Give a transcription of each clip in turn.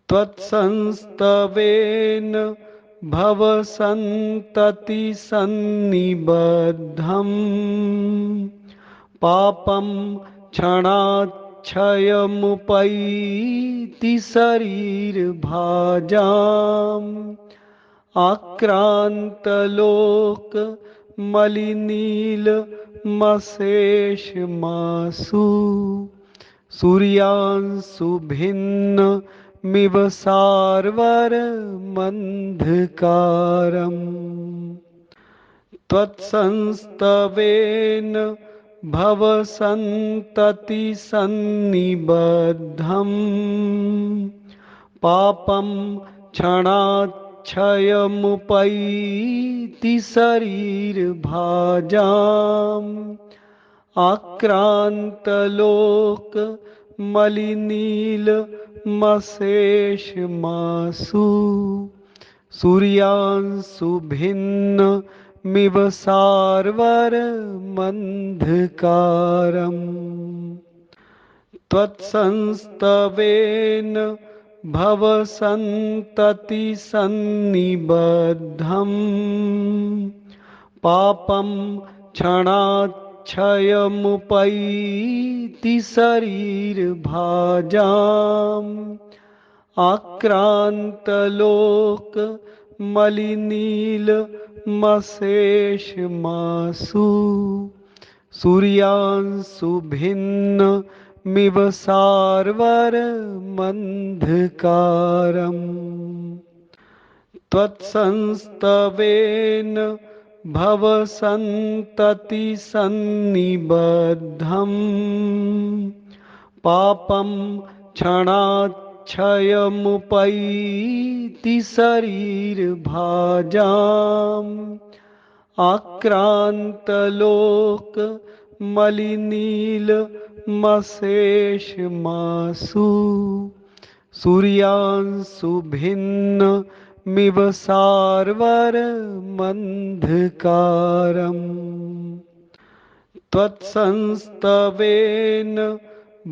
त्वत्संस्तवेन भवसन्ततिसन्निबद्धम् पापं क्षणाच्छयमुपैति शरीरभाजाम् आक्रान्तलोकमलिनीलमशेषमासु सूर्यांशु भिन्नमिव सार्वरमन्धकारम् त्वत्संस्तवेन भवसन्ततिसन्निबद्धम् पापं क्षणाच्छयमुपैति शरीरभाजाम् आक्रान्तलोकमलिनीलमशेषमासु सूर्यांशु भिन्नमिव सार्वरमन्धकारम् त्वत्संस्तवेन भवसन्ततिसन्निबद्धम् पापं क्षणाच्छयमुपैति शरीरभाजाम् आक्रान्तलोकमलिनीलमशेषमासु सूर्यांशु भिन्नमिव सार्वरमन्धकारम् त्वत्संस्तवेन भवसन्ततिसन्निबद्धम् पापं क्षणाच्छयमुपैति शरीरभाजाम् आक्रान्तलोकमलिनीलमशेषमासु सूर्यांशु भिन्नमिव सार्वरमन्धकारम् त्वत्संस्तवेन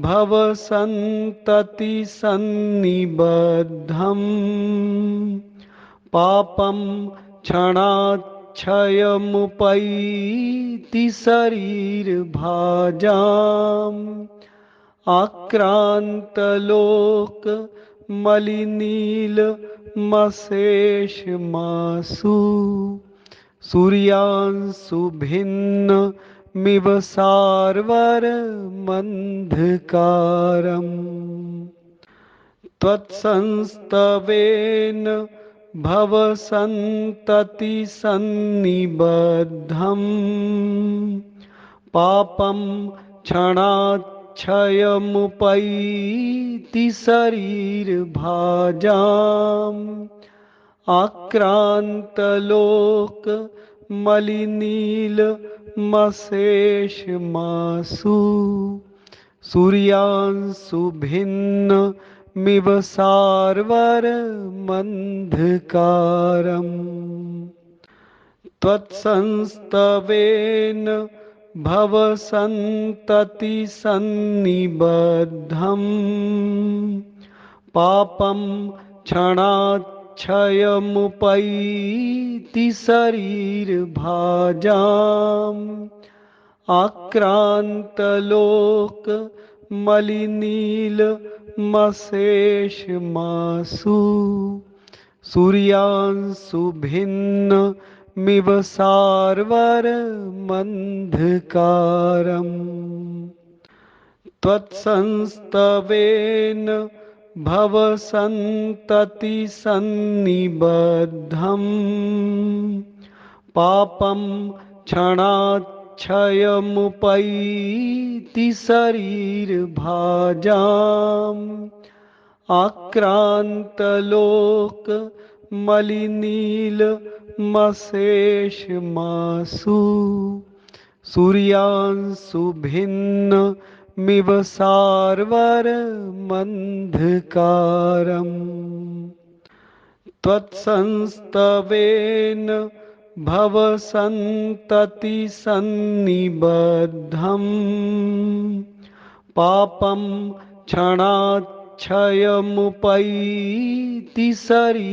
भवसन्ततिसन्निबद्धम् पापं क्षणाच्छयमुपैति शरीरभाजाम् आक्रान्तलोकमलिनीलमशेषमासु सूर्यांशु भिन्नमिव सार्वरमन्धकारम् त्वत्संस्तवेन भवसन्ततिसन्निबद्धम् पापं क्षणाच्छयमुपैति शरीरभाजाम् आक्रान्तलोकमलिनीलमशेषमासु सूर्यांशु भिन्नमिव सार्वरमन्धकारम् त्वत्संस्तवेन भवसन्ततिसन्निबद्धम् पापं क्षणाच्छयमुपैति शरीरभाजाम् आक्रान्तलोकमलिनीलमशेषमासु सूर्यांशु भिन्नमिव सार्वरमन्धकारम् त्वत्संस्तवेन भवसन्ततिसन्निबद्धम् पापं क्षणाच्छयमुपैति शरीरभाजाम् आक्रान्तलोकमलिनीलमशेषमासु सूर्यांशु भिन्नमिव सार्वरमन्धकारम् त्वत्संस्तवेन भवसन्ततिसन्निबद्धम् पापं क्षणाच्छयमुपैति क्षणाक्षयमुपैति शरीरभाजाम्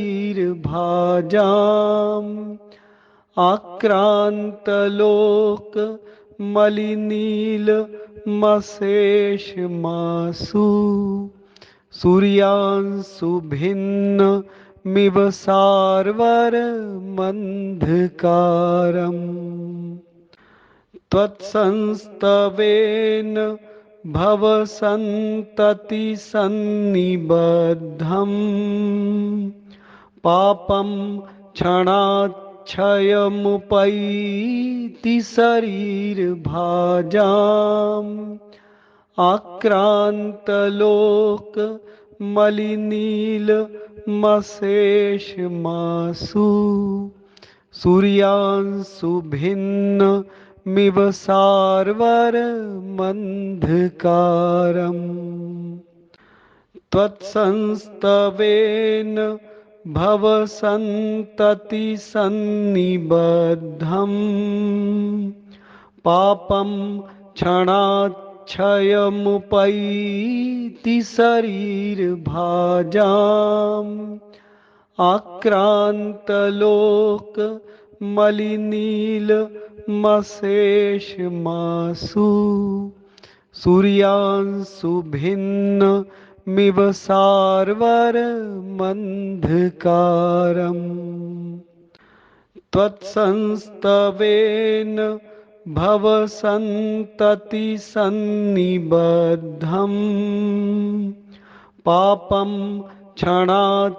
आक्रान्तलोकमलिनीलमशेषमासु सूर्यांशु भिन्नमिव सार्वरमन्धकारम् त्वत्संस्तवेन भवसन्ततिसन्निबद्धम् पापं क्षणाक्षयमुपैति शरीरभाजाम् आक्रान्तलोकमलिनीलमशेषमासु सूर्यांशु भिन्नमिव सार्वरमन्धकारम् त्वत्संस्तवेन भवसन्ततिसन्निबद्धम् पापं क्षणाक्षयमुपैति शरीरभाजाम् आक्रान्तलोकमलिनीलमशेषमासु सूर्यांशु भिन्नमिव सार्वरमन्धकारम् त्वत्संस्तवेन भवसन्ततिसन्निबद्धम् पापं क्षणाक्षयमुपैति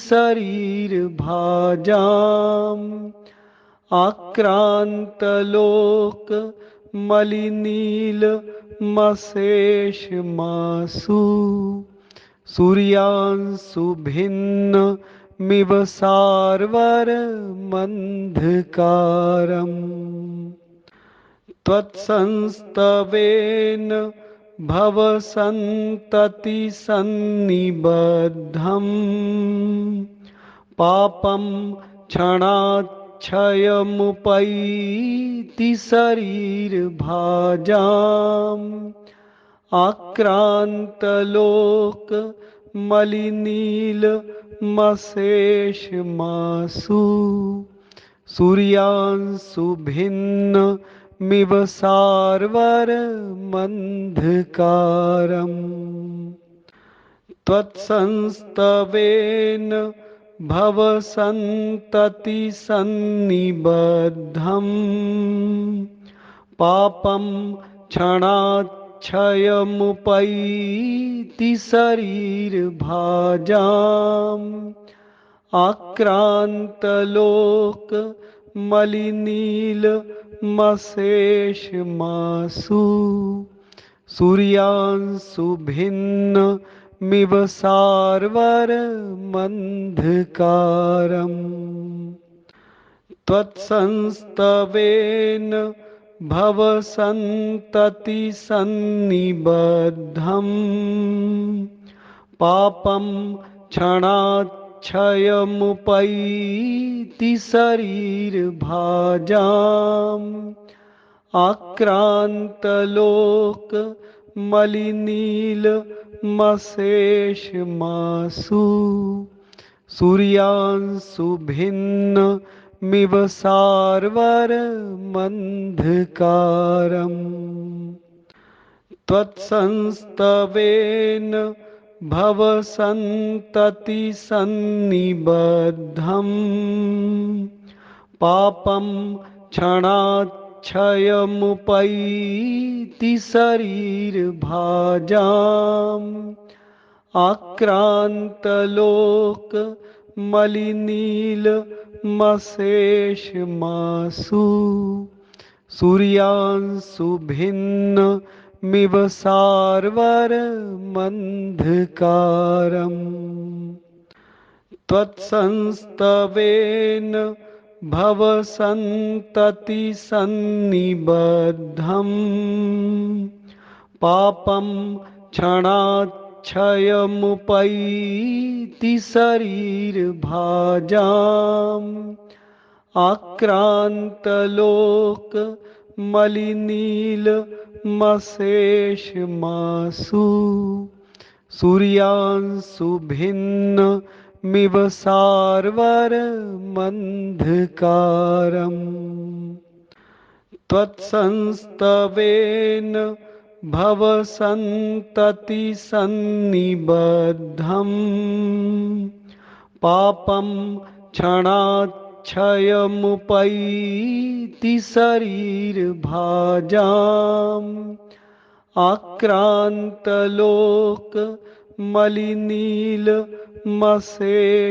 शरीरभाजाम् आक्रान्तलोकमलिनीलमशेषमासु सूर्यांशु भिन्नमिव सार्वरमन्धकारम् त्वत्संस्तवेन भवसन्ततिसन्निबद्धम् पापं क्षणाक्षयमुपैति शरीरभाजाम् आक्रान्तलोकमलिनीलमशेषमासु सूर्यांशु भिन्नमिव सार्वरमन्धकारम् त्वत्संस्तवेन भवसन्ततिसन्निबद्धम् पापं क्षणाक्षयमुपैति शरीरभाजाम् आक्रान्तलोकमलिनीलमशेषमासु सूर्यांशु भिन्नमिव सार्वरमन्धकारम् त्वत्संस्तवेन भवसन्ततिसन्निबद्धम् पापं क्षणाक्षयमुपैति शरीरभाजाम् आक्रान्तलोकमलिनीलमशेषमासु सूर्यांशु भिन्नमिव सार्वरमन्धकारम् त्वत्संस्तवेन भवसन्ततिसन्निबद्धम् पापं क्षणाक्षयमुपैति शरीरभाजाम् आक्रान्तलोकमलिनीलमशेषमासु सूर्यांशु भिन्नमिव सार्वरमन्धकारम् त्वत्संस्तवेन भवसन्ततिसन्निबद्धम् पापं क्षणाक्षयमुपैति शरीरभाजाम् आक्रान्तलोकमलिनीलमशेषमासु मलिनीलमशेषमासु सूर्यांशु भिन्नमिव सार्वरमन्धकारम् त्वत्संस्तवेन भवसन्ततिसन्निबद्धम् पापं क्षणाच्छयमुपैति शरीरभाजाम्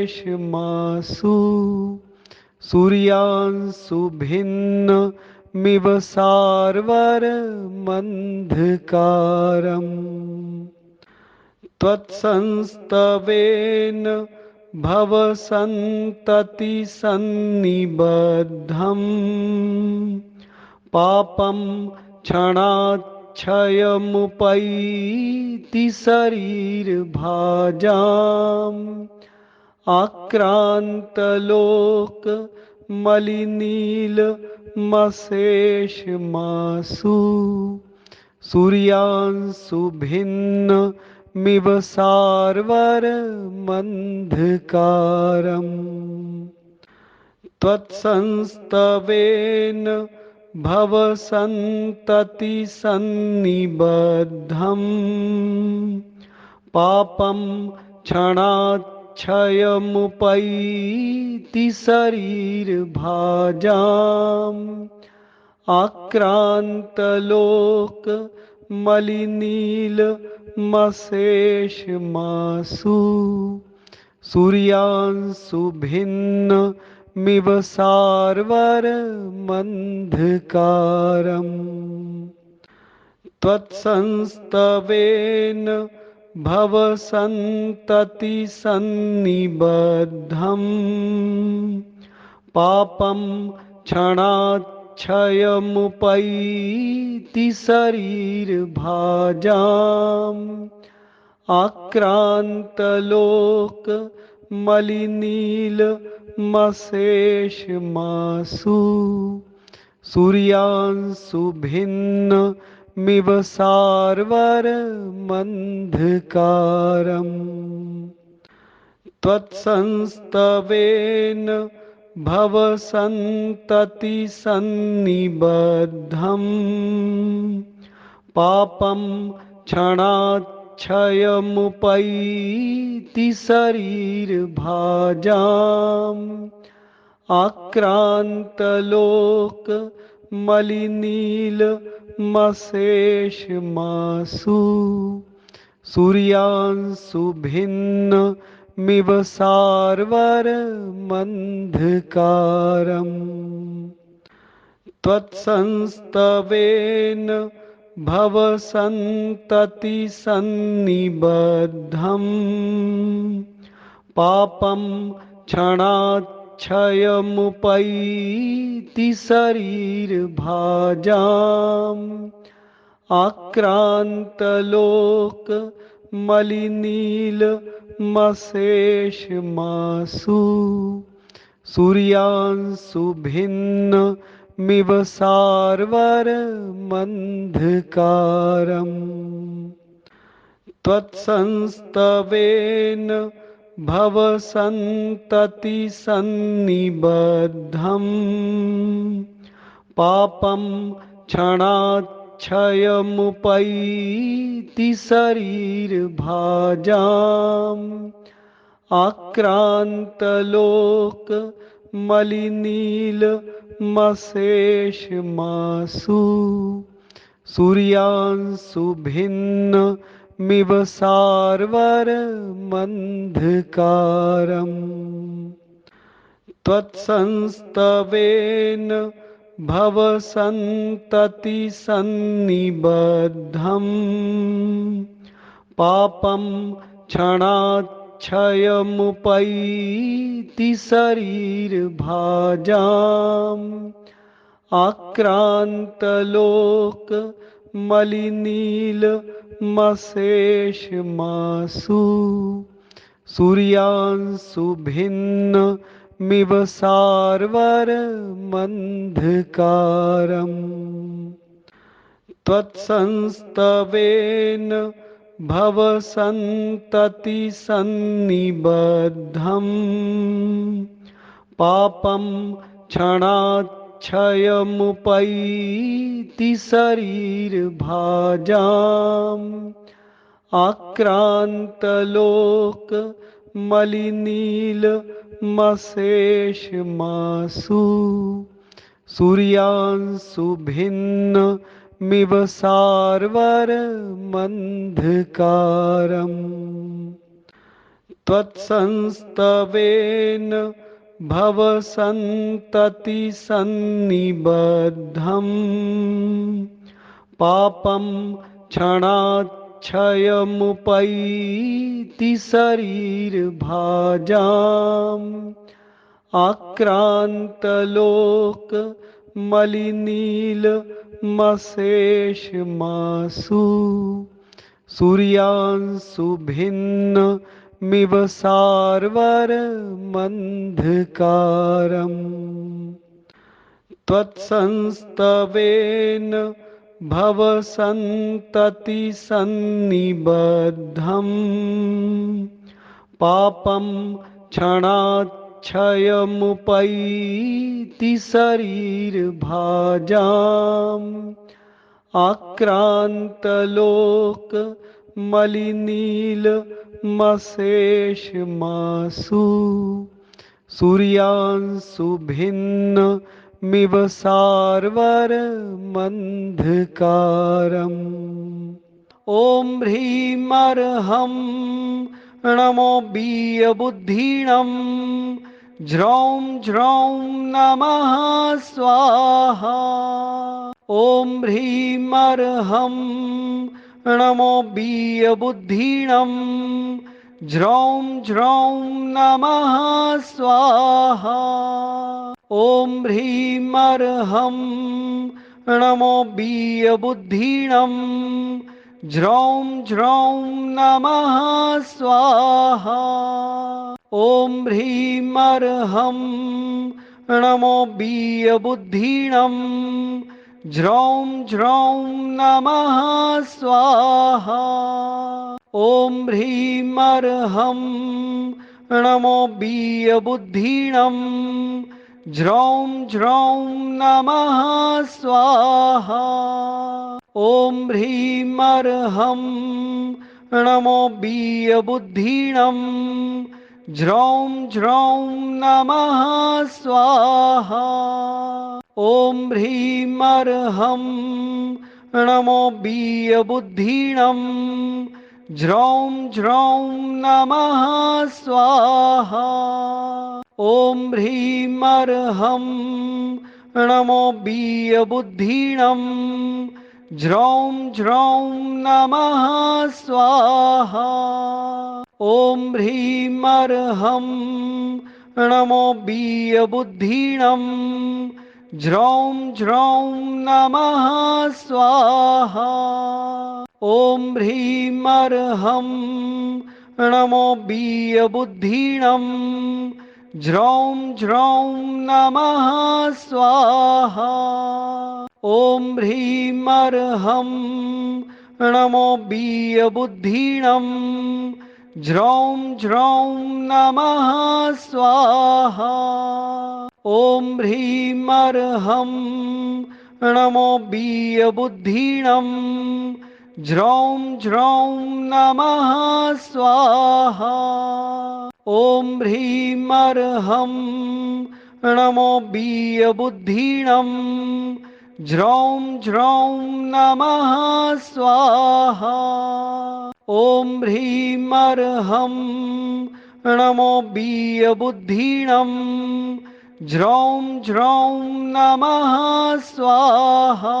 आक्रान्तलोकमलिनीलमशेषमासु सूर्यांशु भिन्नमिव सार्वरमन्धकारम् त्वत्संस्तवेन भवसन्ततिसन्निबद्धम् पापं क्षणाच्छयमुपैति शरीरभाजाम् आक्रान्तलोकमलिनीलमशेषमासु सूर्यांशु भिन्नमिव सार्वरमन्धकारम् त्वत्संस्तवेन भवसन्ततिसन्निबद्धम् पापं क्षणाच्छयमुपैति शरीरभाजाम् आक्रान्तलोकमलिनीलमशेषमासु सूर्यांशु भिन्नमिव सार्वरमन्धकारम् त्वत्संस्तवेन भवसन्ततिसन्निबद्धम् पापं क्षणाच्छयमुपैति शरीरभाजाम् आक्रान्तलोकमलिनीलमशेषमासु सूर्यांशु भिन्नमिव सार्वरमन्धकारम् त्वत्संस्तवेन भवसन्ततिसन्निबद्धम् पापं क्षणाच्छयमुपैति शरीरभाजाम् आक्रान्तलोकमलिनीलमशेषमासु सूर्यांशु भिन्नमिव सार्वरमन्धकारम् त्वत्संस्तवेन भवसन्ततिसन्निबद्धम् पापं क्षणाच्छयमुपैति शरीरभाजाम् आक्रान्तलोकमलिनीलमशेषमासु सूर्यांशु भिन्नमिव सार्वरमन्धकारम् त्वत्संस्तवेन भवसन्ततिसन्निबद्धम् पापं क्षणाच्छयमुपैति शरीरभाजाम् आक्रान्तलोकमलिनीलमशेषमासु सूर्यांशु भिन्नमिव सार्वरमन्धकारम् त्वत्संस्तवेन भवसन्ततिसन्निबद्धम् पापं क्षणाच्छयमुपैति शरीरभाजाम् आक्रान्तलोकमलिनीलमशेषमासु सूर्यांशु भिन्नमिव मिव सार्वरमन्धकारम् त्वत्संस्तवेन भवसन्ततिसन्निबद्धम् पापं क्षणाच्छयमुपैति शरीरभाजाम् आक्रान्तलोकमलिनीलमशेषमासु सूर्यांशु भिन्नमिव सार्वरमन्धकारम् त्वत्संस्तवेन भवसन्ततिसन्निबद्धम् पापं क्षणाच्छयमुपैति शरीरभाजाम् आक्रान्तलोकमलिनीलमशेषमासु सूर्यांशु भिन्नमिव सार्वरमन्धकारम् त्वत्संस्तवेन भवसन्ततिसन्निबद्धम् पापं क्षणाच्छयमुपैति शरीरभाजाम् आक्रान्तलोकमलिनीलमशेषमासु सूर्यांशु भिन्नमिव सार्वरमन्धकारम् ॐ ह्रीमर्हं नमो बीयबुद्धिणं ज्रौं ज्रौं नमः स्वाहा ॐ ह्रीमर्हं नमो बीयबुद्धिणं ज्रौं ज्रौं नमः स्वाहा ॐ ह्रीमर्हं नमो बीयबुद्धिणं ज्रौं ज्रौं नमः स्वाहा ॐ ह्रीमर्हं नमो बीयबुद्धिणं ज्रौं ज्रौं नमः स्वाहा ॐ ह्रीमर्हं नमो बीयबुद्धिणं ज्रौं ज्रौं नमः स्वाहा ॐ ह्रीमर्हं नमो बीयबुद्धिणं ज्रौं ज्रौं नमः स्वाहा ॐ ह्रीमर्हं नमो बीयबुद्धिणं ज्रौं ज्रौं नमः स्वाहा ॐ ह्रीमर्हं नमो बीयबुद्धिणं ज्रौं ज्रौं नमः स्वाहा ॐ ह्रीमर्हं नमो बीयबुद्धिणं ज्रौं ज्रौं नमः स्वाहा ॐ ह्रीमर्हं नमो बीयबुद्धिणं ज्रौं ज्रौं नमः स्वाहा ॐ ह्रीमर्हं नमो बीयबुद्धिणं ज्रौं ज्रौं नमः स्वाहा ॐ ह्रीमर्हं नमो बीयबुद्धिणं ज्रौं ज्रौं नमः स्वाहा ॐ ह्रीमर्हं नमो बीयबुद्धिणं ज्रौं ज्रौं नमः स्वाहा ॐ ह्रीमर्हं नमो बीयबुद्धिणं ज्रौं ज्रौं नमः स्वाहा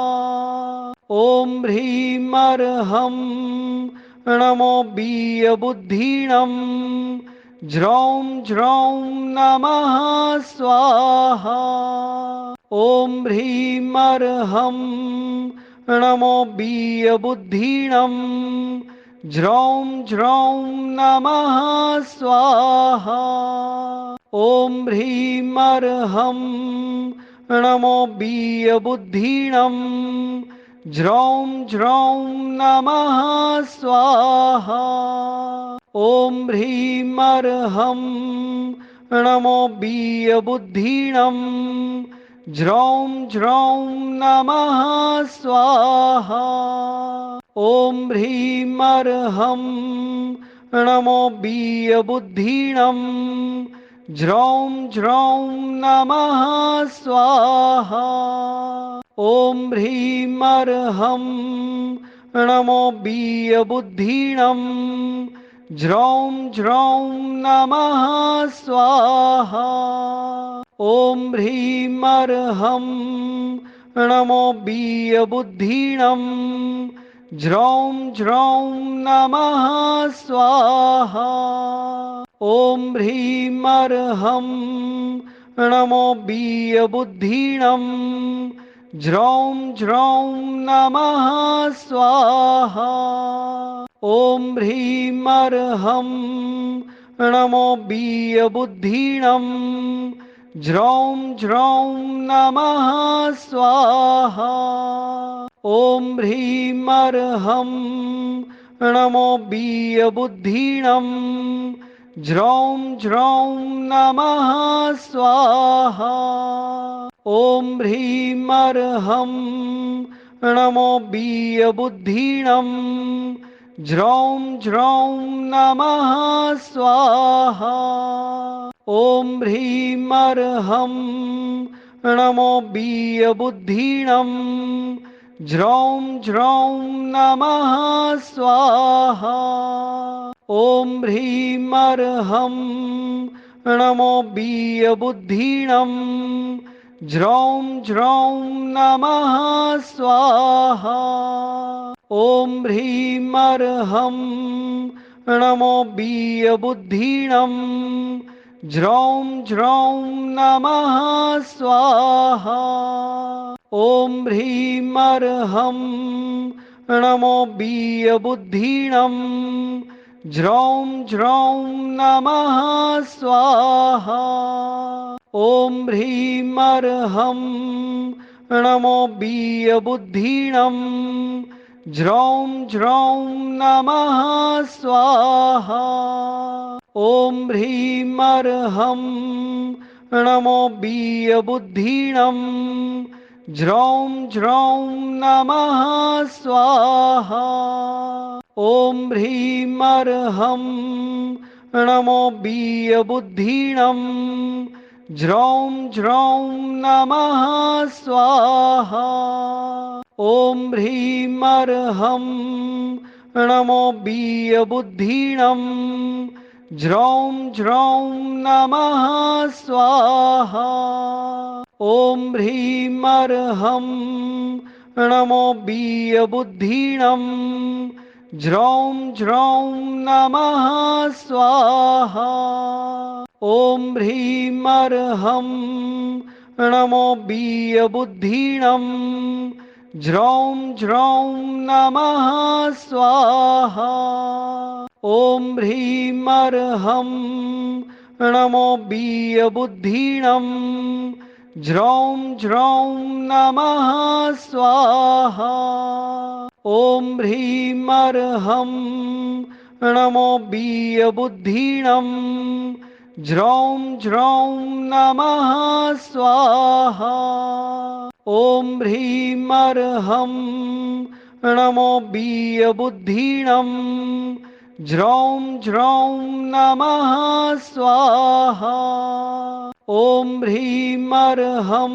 ॐ ह्रीमर्हं नमो बीयबुद्धिणं ज्रौं ज्रौं नमः स्वाहा ॐ ह्रीमर्हं नमो बीयबुद्धिणं ज्रौं ज्रौं नमः स्वाहा ॐ ह्रीं अर्हं नमो बीयबुद्धिणं ज्रौं ज्रौं नमः स्वाहा ॐ ह्रीं अर्हं नमो बीयबुद्धिणं ज्रौं ज्रौं नमः स्वाहा ॐ ह्रीं अर्हं नमो बीयबुद्धिणं ज्रौं ज्रौं नमः स्वाहा ॐ ह्रीं अर्हं नमो बीयबुद्धिणं ज्रौं ज्रौं नमः स्वाहा ॐ ह्रीं अर्हं नमो बीयबुद्धिणं ज्रौं ज्रौं नमः स्वाहा ॐ ह्रीं अर्हं नमो बीयबुद्धिणं ज्रौं ज्रौं नमः स्वाहा ॐ ह्रीं अर्हं नमो बीयबुद्धिणं ज्रौं ज्रौं नमः स्वाहा ॐ ह्रीं अर्हं नमो बीयबुद्धिणं ज्रौं ज्रौं नमः स्वाहा ॐ ह्रीं अर्हं नमो बीयबुद्धिणं ज्रौं ज्रौं नमः स्वाहा ॐ ह्रीं अर्हं नमो बीयबुद्धिणं ज्रौं ज्रौं नमः स्वाहा ॐ ह्रीं अर्हं नमो बीयबुद्धिणं ज्रौं ज्रौं नमः स्वाहा ॐ ह्रीं अर्हं नमो बीयबुद्धिणं ज्रौं ज्रौं नमः स्वाहा ॐ ह्रीं अर्हं नमो बीयबुद्धिणं ज्रौं ज्रौं नमः स्वाहा ॐ ह्रीं अर्हं नमो बीयबुद्धिणं ज्रौं ज्रौं नमः स्वाहा ॐ ह्रीं अर्हं नमो बीयबुद्धिणं ज्रौं ज्रौं नमः स्वाहा ॐ ह्रीं अर्हं नमो बीयबुद्धिणं ज्रौं ज्रौं नमः स्वाहा ॐ ह्रीं अर्हं नमो बीयबुद्धिणं ज्रौं ज्रौं नमः स्वाहा ॐ ह्रीं अर्हं नमो बीयबुद्धिणं ज्रौं ज्रौं नमः स्वाहा ॐ ह्रीं अर्हं नमो बीयबुद्धिणं ज्रौं ज्रौं नमः स्वाहा ॐ ह्रीं अर्हं नमो बीयबुद्धिणं ज्रौं ज्रौं नमः स्वाहा ॐ ह्रीं अर्हं नमो बीयबुद्धिणं ज्रौं ज्रौं नमः स्वाहा ॐ ह्रीं अर्हं नमो बीयबुद्धिणं ज्रौं ज्रौं नमः स्वाहा ॐ ह्रीं अर्हं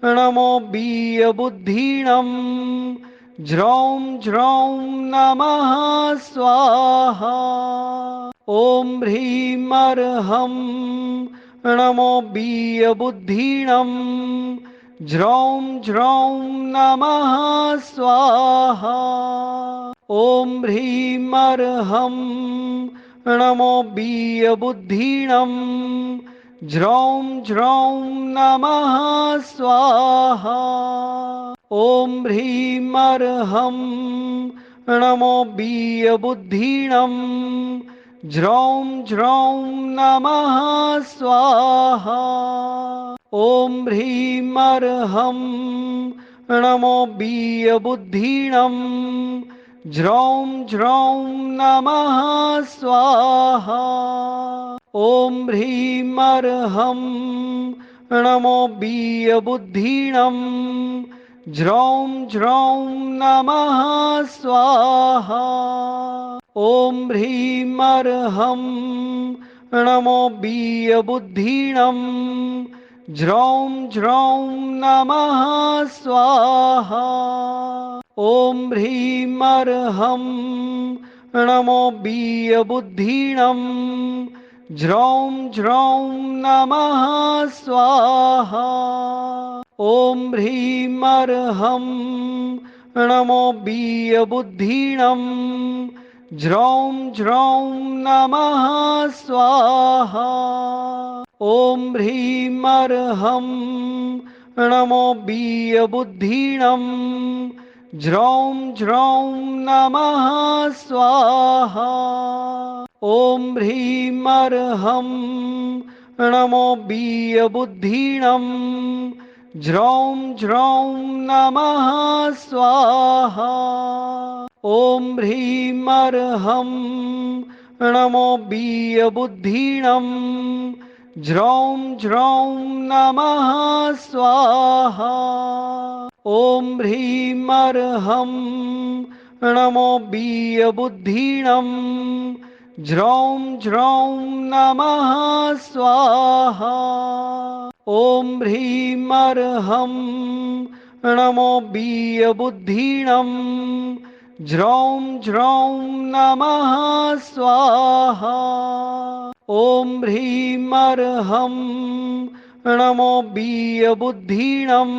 नमो बीयबुद्धिणं ज्रौं ज्रौं नमः स्वाहा ॐ ह्रीं अर्हं नमो बीयबुद्धिणं ज्रौं ज्रौं नमः स्वाहा ॐ ह्रीं अर्हं नमो बीयबुद्धिणं ज्रौं ज्रौं नमः स्वाहा ॐ ह्रीं अर्हं नमो बीयबुद्धिणं ज्रौं ज्रौं नमः स्वाहा। ॐ ह्रीं अर्हं नमो बीयबुद्धिणं। ज्रौं ज्रौं नमः स्वाहा। ॐ ह्रीं अर्हं नमो बीयबुद्धिणं। ज्रौं ज्रौं नमः स्वाहा। ॐ ह्रीं अर्हं नमो बीयबुद्धिणं। ज्रौं ज्रौं नमः स्वाहा। ॐ ह्रीं अर्हं नमो बीयबुद्धिणं। ज्रौं ज्रौं नमः स्वाहा। ॐ ह्रीं अर्हं नमो बीयबुद्धिणं। ज्रौं ज्रौं नमः स्वाहा। ॐ ह्रीं अर्हं नमो बीयबुद्धिणं। ज्रौं ज्रौं नमः स्वाहा। ॐ ह्रीं अर्हं नमो बीयबुद्धिणं। ज्रौं ज्रौं नमः स्वाहा। ॐ ह्रीं अर्हं नमो बीयबुद्धिणं। ज्रौं ज्रौं नमः स्वाहा। ॐ ह्रीं अर्हं नमो बीयबुद्धिणं। ज्रौं ज्रौं नमः स्वाहा। ॐ ह्रीं अर्हं नमो बीयबुद्धिणं। ज्रौं ज्रौं नमः स्वाहा। ॐ ह्रीं अर्हं नमो बीयबुद्धिणं।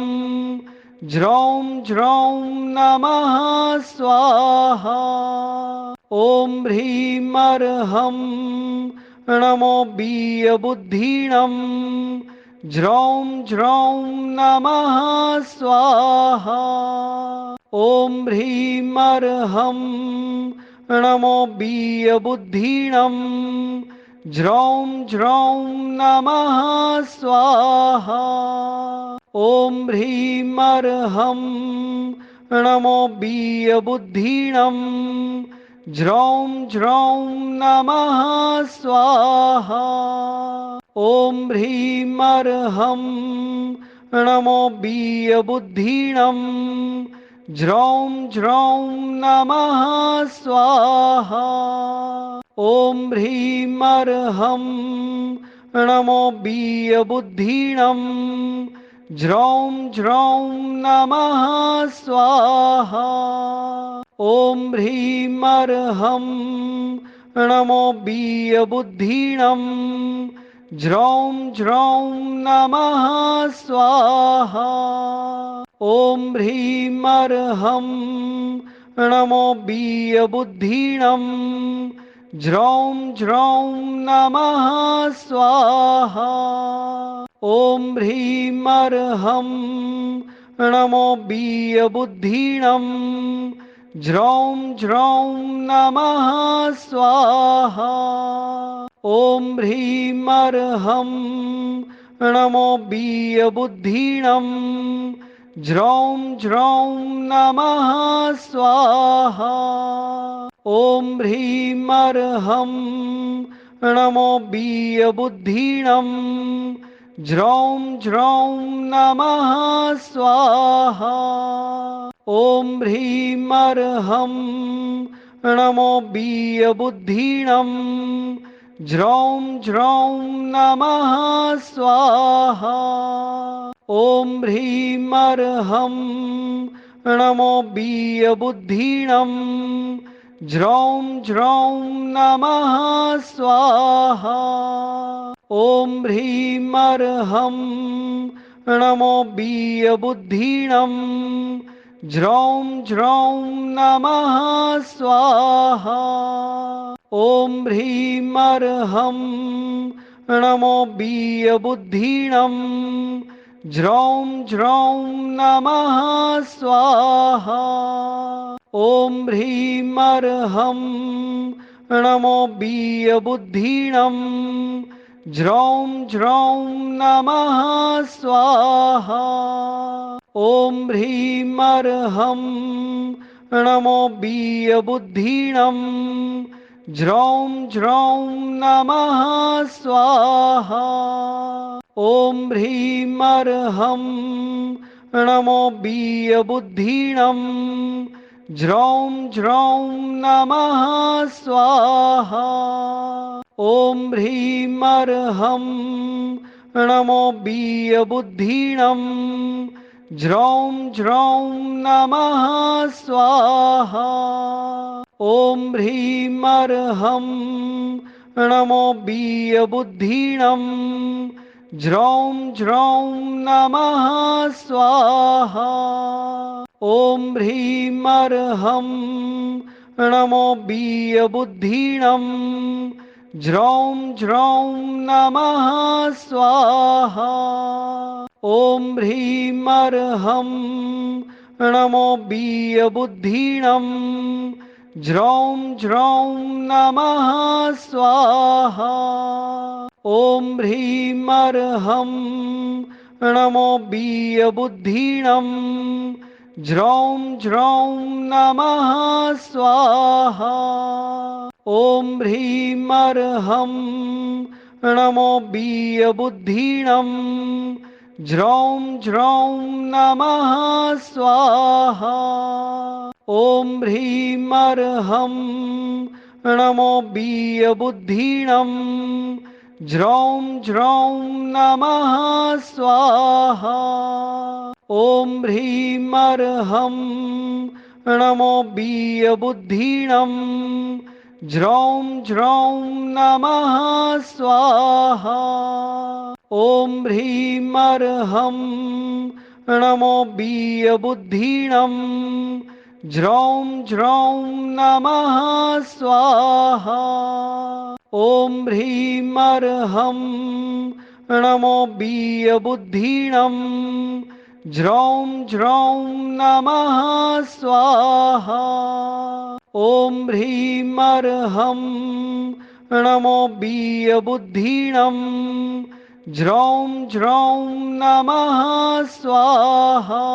ज्रौं ज्रौं नमः स्वाहा। ॐ ह्रीं अर्हं नमो बीयबुद्धिणं। ज्रौं ज्रौं नमः स्वाहा। ॐ ह्रीं अर्हं नमो बीयबुद्धिणं। ज्रौं ज्रौं नमः स्वाहा। ॐ ह्रीं अर्हं नमो बीयबुद्धिणं। ज्रौं ज्रौं नमः स्वाहा। ॐ ह्रीं अर्हं नमो बीयबुद्धिणं। ज्रौं ज्रौं नमः स्वाहा। ॐ ह्रीं अर्हं नमो बीयबुद्धिणं। ज्रौं ज्रौं नमः स्वाहा। ॐ ह्रीं अर्हं नमो बीयबुद्धिणं। ज्रौं ज्रौं नमः स्वाहा। ॐ ह्रीं अर्हं नमो बीयबुद्धिणं। ज्रौं ज्रौं नमः स्वाहा। ॐ ह्रीं अर्हं नमो बीयबुद्धिणं। ज्रौं ज्रौं नमः स्वाहा। ॐ ह्रीं अर्हं नमो बीयबुद्धिणं। ज्रौं ज्रौं नमः स्वाहा। ॐ ह्रीं अर्हं नमो बीयबुद्धिणं। ज्रौं ज्रौं नमः स्वाहा। ॐ ह्रीं अर्हं नमो बीयबुद्धिणं। ज्रौं ज्रौं नमः स्वाहा। ॐ ह्रीं अर्हं नमो बीयबुद्धिणं। ज्रौं ज्रौं नमः स्वाहा। ॐ ह्रीं अर्हं नमो बीयबुद्धिणं। ज्रौं ज्रौं नमः स्वाहा। ॐ ह्रीं अर्हं नमो बीयबुद्धिणं। ज्रौं ज्रौं नमः स्वाहा। ॐ ह्रीं अर्हं नमो बीयबुद्धीणं ज्रौं ज्रौं नमः स्वाहा। ॐ ह्रीं अर्हं नमो बीयबुद्धीणं ज्रौं ज्रौं नमः स्वाहा। ॐ ह्रीं अर्हं नमो बीयबुद्धीणं ज्रौं ज्रौं नमः स्वाहा। ॐ ह्रीं अर्हं नमो बीयबुद्धीणं ज्रौं ज्रौं नमः स्वाहा। ॐ ह्रीं अर्हं नमो बीयबुद्धीणं ज्रौं ज्रौं नमः स्वाहा। ॐ ह्रीं अर्हं नमो बीयबुद्धीणं ज्रौं ज्रौं नमः स्वाहा। ॐ ह्रीं अर्हं नमो बीयबुद्धीणं ज्रौं ज्रौं नमः स्वाहा। ॐ ह्रीं अर्हं नमो बीयबुद्धीणं ज्रौं ज्रौं नमः स्वाहा। ॐ ह्रीं अर्हं नमो बीयबुद्धीणं ज्रौं ज्रौं नमः स्वाहा। ॐ ह्रीं अर्हं नमो बीयबुद्धीणं ज्रौं ज्रौं नमः स्वाहा। ॐ ह्रीं अर्हं नमो बीयबुद्धीणं ज्रौं ज्रौं नमः स्वाहा। ॐ ह्रीं अर्हं नमो बीयबुद्धीणं ज्रौं ज्रौं नमः स्वाहा। ॐ ह्रीं अर्हं नमो बीयबुद्धीणं ज्रौं ज्रौं नमः स्वाहा। ॐ ह्रीं अर्हं नमो बीयबुद्धीणं ज्रौं ज्रौं नमः स्वाहा।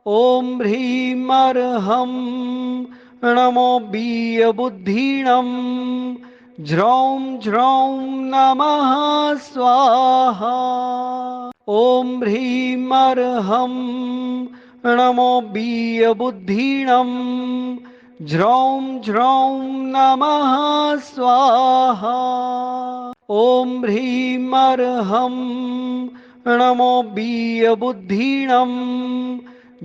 ॐ ह्रीं अर्हं नमो बीयबुद्धीणं ज्रौं ज्रौं नमः स्वाहा। ॐ ह्रीं अर्हं नमो बीयबुद्धीणं ज्रौं ज्रौं नमः स्वाहा। ॐ ह्रीं अर्हं नमो बीयबुद्धीणं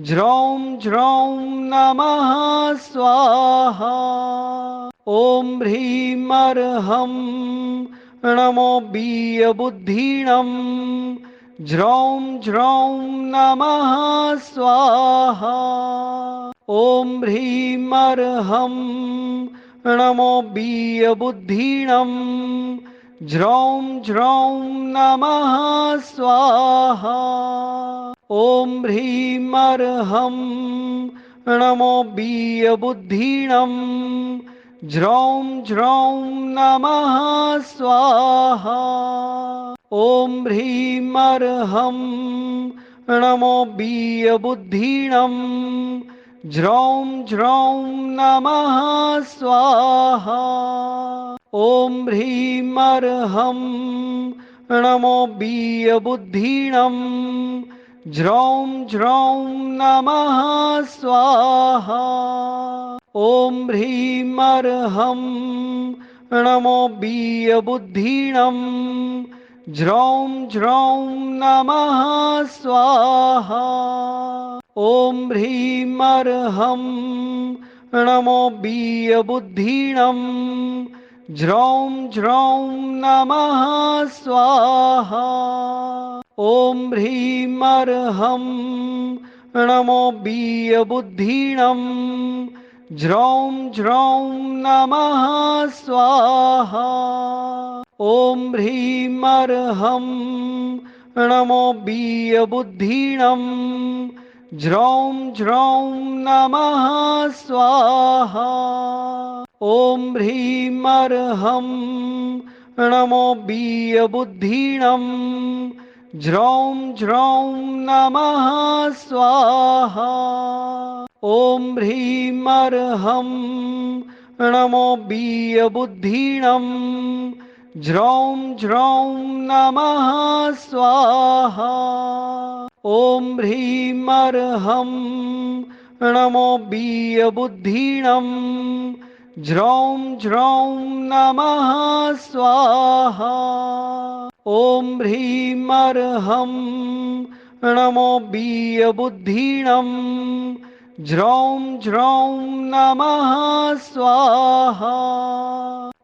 ज्रौं ज्रौं नमः स्वाहा। ॐ ह्रीं अर्हं नमो बीयबुद्धीणं ज्रौं ज्रौं नमः स्वाहा। ॐ ह्रीं अर्हं नमो बीयबुद्धीणं ज्रौं ज्रौं नमः स्वाहा। ॐ ह्रीं अर्हं नमो बीयबुद्धीणं ज्रौं ज्रौं नमः स्वाहा। ॐ ह्रीं अर्हं नमो बीयबुद्धीणं ज्रौं ज्रौं नमः स्वाहा। ॐ ह्रीं अर्हं नमो बीयबुद्धीणं ज्रौं ज्रौं नमः स्वाहा। ॐ ह्रीं अर्हं नमो बीयबुद्धीणं ज्रौं ज्रौं नमः स्वाहा। ॐ ह्रीं अर्हं नमो बीयबुद्धीणं ज्रौं ज्रौं नमः स्वाहा। ॐ ह्रीं अर्हं नमो बीयबुद्धीणं ज्रौं ज्रौं नमः स्वाहा। ॐ ह्रीं अर्हं नमो बीयबुद्धीणं ज्रौं ज्रौं नमः स्वाहा। ॐ ह्रीं अर्हं नमो बीयबुद्धीणं ज्रौं ज्रौं नमः स्वाहा ॐ ह्रीं अर्हं नमो बीयबुद्धीणं ज्रौं ज्रौं नमः स्वाहा ॐ ह्रीं अर्हं नमो बीयबुद्धीणं ज्रौं ज्रौं नमः स्वाहा ॐ ह्रीं अर्हं नमो बीयबुद्धीणं ज्रौं ज्रौं नमः स्वाहा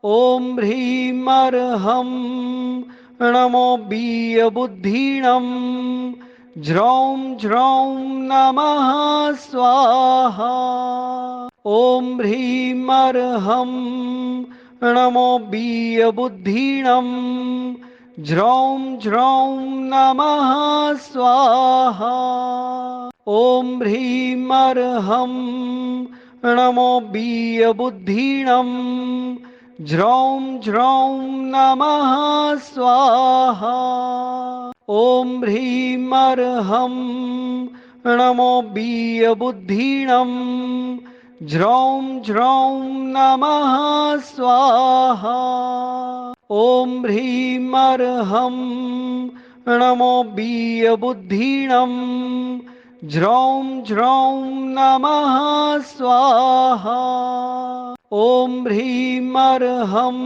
ॐ ह्रीं अर्हं नमो बीयबुद्धीणं ज्रौं ज्रौं नमः स्वाहा ॐ ह्रीं अर्हं नमो बीयबुद्धीणं ज्रौं ज्रौं नमः स्वाहा ॐ ह्रीं अर्हं नमो बीयबुद्धीणं ज्रौं ज्रौं नमः स्वाहा ॐ ह्रीं अर्हं नमो बीयबुद्धीणं ज्रौं ज्रौं नमः स्वाहा ॐ ह्रीं अर्हं नमो बीयबुद्धीणं ज्रौं ज्रौं नमः स्वाहा ॐ ह्रीं अर्हं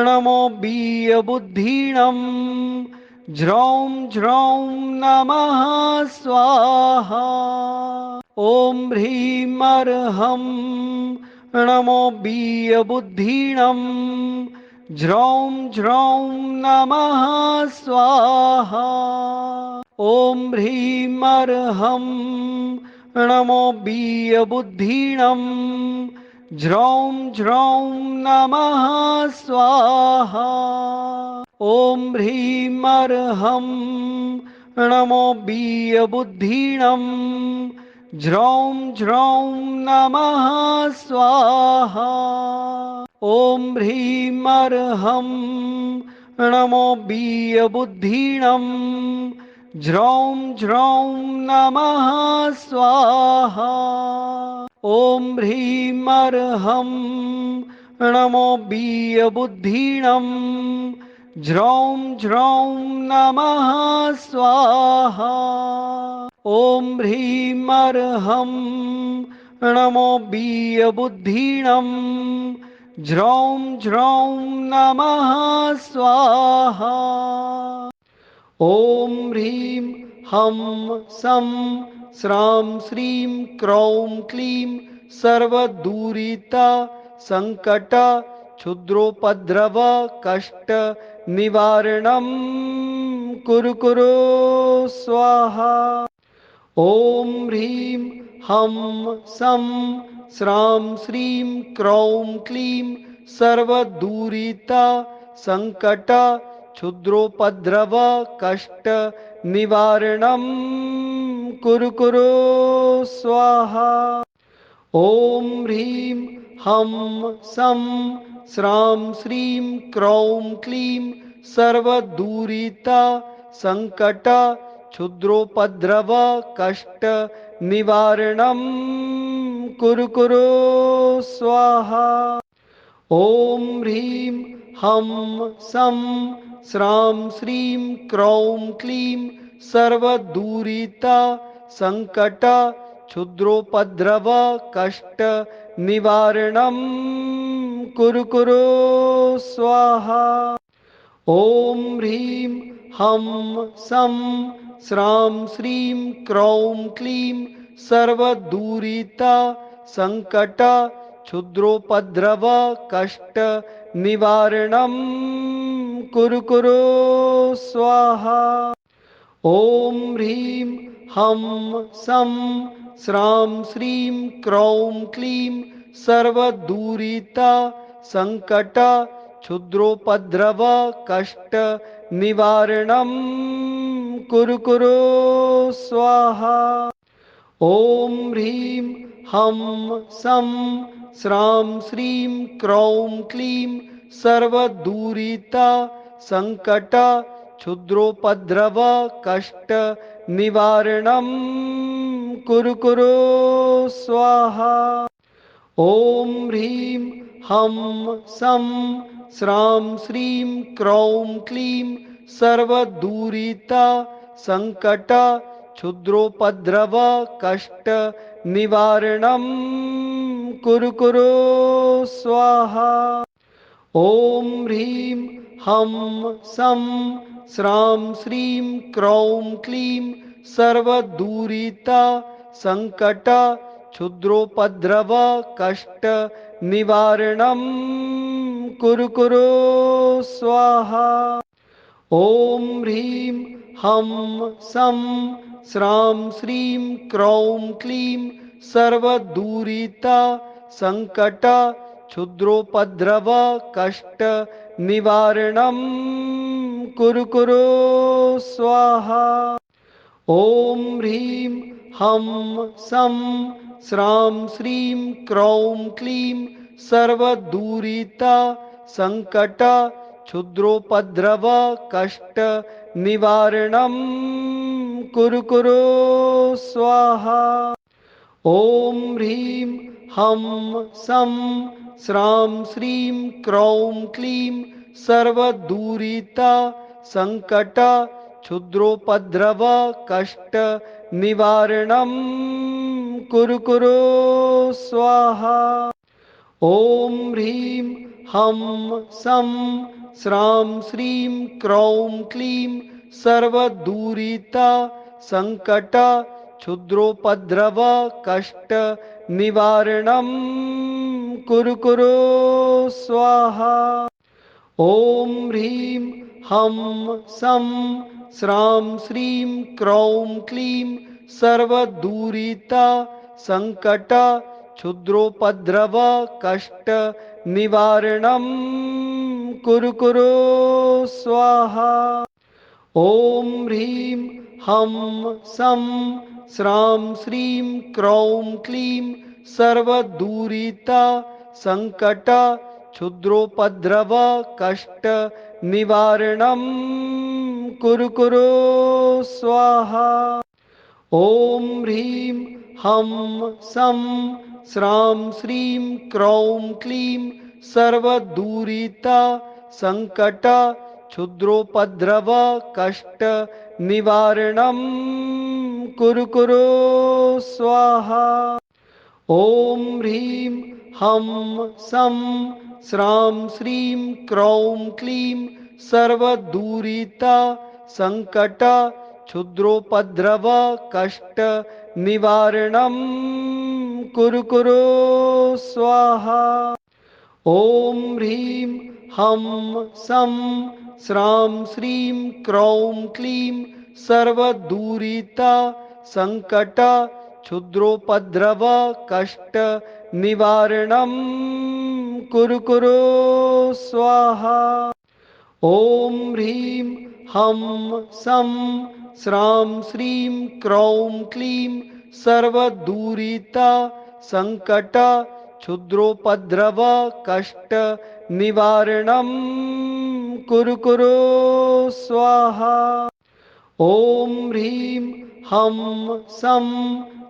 नमो बीयबुद्धीणं ज्रौं ज्रौं नमः स्वाहा ॐ ह्रीं अर्हं नमो बीयबुद्धीणं ज्रौं ज्रौं नमः स्वाहा ॐ ह्रीं अर्हं नमो बीयबुद्धीणं ज्रौं ज्रौं नमः स्वाहा ॐ ह्रीं अर्हं नमो बीयबुद्धीणं ज्रौं ज्रौं नमः स्वाहा ॐ ह्रीं अर्हं नमो बीयबुद्धीणं ज्रौं ज्रौं नमः स्वाहा ॐ ह्रीं अर्हं नमो बीयबुद्धीणं ज्रौं ज्रौं नमः स्वाहा ॐ ह्रीं अर्हं नमो बीयबुद्धीणं ज्रौं ज्रौं नमः स्वाहा ॐ ह्रीं हं सं स्रां श्रीं क्रौं क्लीं सर्वदूरिता संकट क्षुद्रोपद्रव कष्ट निवारणं कुरु कुरु स्वाहा ॐ ह्रीं हं सं स्रां श्रीं क्रौं क्लीं सर्वदूरिता संकट क्षुद्रोपद्रव कष्ट निवारणं कुरु कुरु स्वाहा ॐ ह्रीं हं सं स्रां श्रीं क्रौं क्लीं सर्वदूरिता संकट क्षुद्रोपद्रव कष्ट निवारणं कुरु कुरु स्वाहा ॐ ह्रीं हं सं स्रां श्रीं क्रौं क्लीं सर्वदूरिता संकट क्षुद्रोपद्रव कष्ट निवारणं कुरु कुरु स्वाहा ॐ ह्रीं हं सं स्रां श्रीं क्रौं क्लीं सर्वदूरिता संकट क्षुद्रोपद्रव कष्ट निवारणं कुरु कुरु स्वाहा ॐ ह्रीं हं सं स्रां श्रीं क्रौं क्लीं सर्वदूरिता संकट क्षुद्रोपद्रव कष्ट निवारणं कुरु कुरु स्वाहा ॐ ह्रीं हं सं स्रां श्रीं क्रौं क्लीं सर्वदूरिता संकट क्षुद्रोपद्रव कष्ट निवारणं कुरु कुरु स्वाहा। ॐ ह्रीं हं सं स्रां श्रीं क्रौं क्लीं सर्वदूरिता संकट क्षुद्रोपद्रव कष्ट निवारणं कुरु कुरु स्वाहा। ॐ ह्रीं हं सं स्रां श्रीं क्रौं क्लीं सर्वदूरिता संकट क्षुद्रोपद्रव कष्ट निवारणं कुरु कुरु स्वाहा। ॐ ह्रीं हं सं स्रां श्रीं क्रौं क्लीं सर्वदूरिता संकट क्षुद्रोपद्रव कष्ट निवारणं कुरु कुरु स्वाहा। ॐ ह्रीं हं सं स्रां श्रीं क्रौं क्लीं सर्वदूरिता संकट क्षुद्रोपद्रव कष्ट निवारणं कुरु कुरु स्वाहा। ॐ ह्रीं हं सं स्रां श्रीं क्रौं क्लीं सर्वदूरिता संकट क्षुद्रोपद्रव कष्ट निवारणं कुरु कुरु स्वाहा। ॐ ह्रीं हं सं स्रां श्रीं क्रौं क्लीं सर्वदूरिता संकट क्षुद्रोपद्रव कष्ट निवारणं कुरु कुरु स्वाहा। ॐ ह्रीं हं सं स्रां श्रीं क्रौं क्लीं सर्वदूरिता संकट क्षुद्रोपद्रव कष्ट निवारणं कुरु कुरु स्वाहा। ॐ ह्रीं हं सं स्रां श्रीं क्रौं क्लीं सर्वदूरिता संकट क्षुद्रोपद्रव कष्ट निवारणं कुरु कुरु स्वाहा। ॐ ह्रीं हं सं स्रां श्रीं क्रौं क्लीं सर्वदूरिता संकट क्षुद्रोपद्रव कष्ट निवारणं कुरु कुरु स्वाहा। ॐ ह्रीं हं सं स्रां श्रीं क्रौं क्लीं सर्वदूरिता संकट क्षुद्रोपद्रव कष्ट निवारणं कुरु कुरु स्वाहा। ॐ ह्रीं हं सं स्रां श्रीं क्रौं क्लीं सर्वदूरिता संकट क्षुद्रोपद्रव कष्ट निवारणं कुरु कुरु स्वाहा। ॐ ह्रीं हं सं स्रां श्रीं क्रौं क्लीं सर्वदूरिता संकट क्षुद्रोपद्रव कष्ट निवारणं कुरु कुरु स्वाहा। ॐ ह्रीं हं सं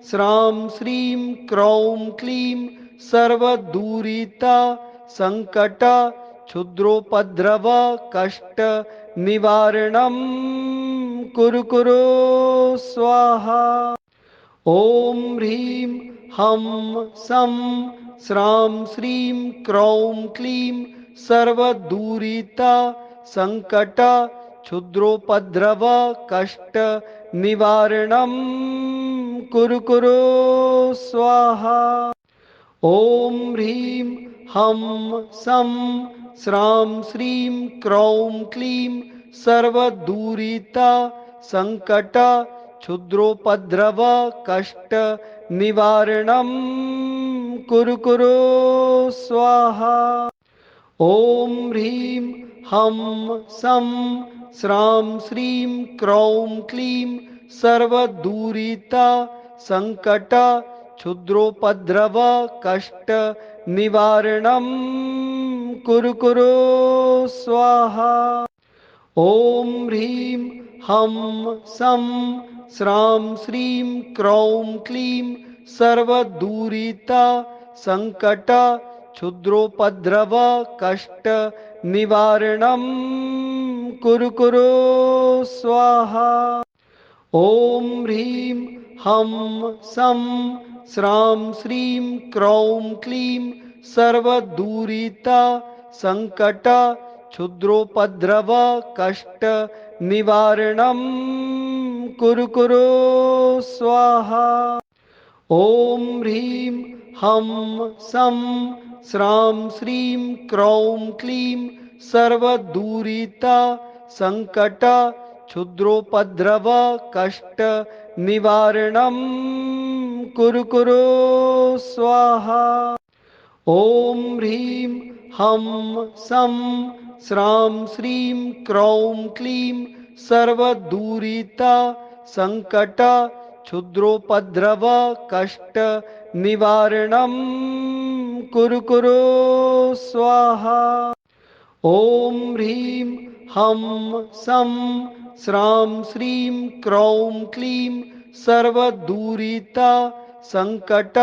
स्रां श्रीं क्रौं क्लीं सर्वदूरिता संकट क्षुद्रोपद्रव कष्ट निवारणं कुरु कुरु स्वाहा। ॐ ह्रीं हं सं स्रां श्रीं क्रौं क्लीं सर्वदूरिता संकट क्षुद्रोपद्रव कष्ट निवारणं कुरु कुरु स्वाहा। ॐ ह्रीं हं सं स्रां श्रीं क्रौं क्लीं सर्वदूरिता संकट क्षुद्रोपद्रव कष्ट निवारणं कुरु कुरु स्वाहा। ॐ ह्रीं हं सं स्रां श्रीं क्रौं क्लीं सर्वदूरिता संकट क्षुद्रोपद्रव कष्ट निवारणं कुरु कुरु स्वाहा। ॐ ह्रीं हं सं स्रां श्रीं क्रौं क्लीं सर्वदूरिता संकट क्षुद्रोपद्रव कष्ट निवारणं कुरु कुरु स्वाहा। ॐ ह्रीं हं सं स्रां श्रीं क्रौं क्लीं सर्वदूरिता संकट क्षुद्रोपद्रव कष्ट निवारणं कुरु कुरु स्वाहा। ॐ ह्रीं हं सं स्रां श्रीं क्रौं क्लीं सर्वदूरिता संकट क्षुद्रोपद्रव कष्ट निवारणं कुरु कुरु स्वाहा। ॐ ह्रीं हं सं स्रां श्रीं क्रौं क्लीं सर्वदूरिता संकट क्षुद्रोपद्रव कष्ट निवारणं कुरु कुरु स्वाहा। ॐ ह्रीं हं सं स्रां श्रीं क्रौं क्लीं सर्वदूरिता संकट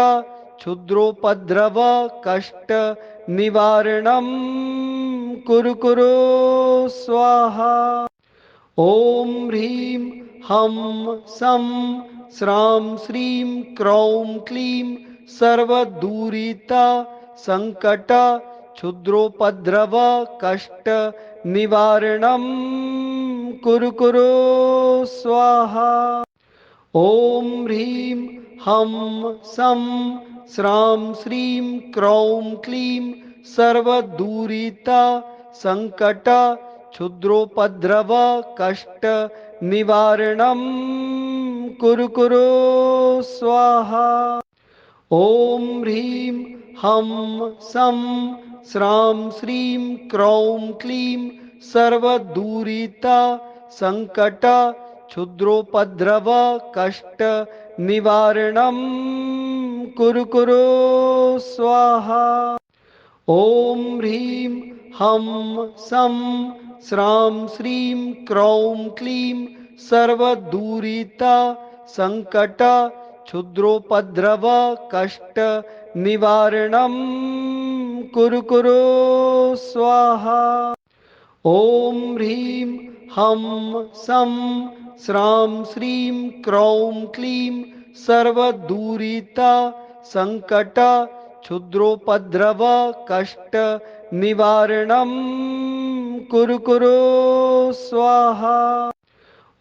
क्षुद्रोपद्रव कष्ट निवारणं कुरु कुरु स्वाहा। ॐ ह्रीं हं सं स्रां श्रीं क्रौं क्लीं सर्वदूरिता संकट क्षुद्रोपद्रव कष्ट निवारणं कुरु कुरु स्वाहा। ॐ ह्रीं हं सं स्रां श्रीं क्रौं क्लीं सर्वदूरिता संकट क्षुद्रोपद्रव कष्ट निवारणं कुरु कुरु स्वाहा। ॐ ह्रीं हं सं स्रां श्रीं क्रौं क्लीं सर्वदूरिता संकट क्षुद्रोपद्रव कष्ट निवारणं कुरु कुरु स्वाहा। ॐ ह्रीं हं सं स्रां श्रीं क्रौं क्लीं सर्वदूरिता संकट क्षुद्रोपद्रव कष्ट निवारणं कुरु कुरु स्वाहा। ॐ ह्रीं हं सं स्रां श्रीं क्रौं क्लीं सर्वदूरिता संकट क्षुद्रोपद्रव कष्ट निवारणं कुरु कुरु स्वाहा।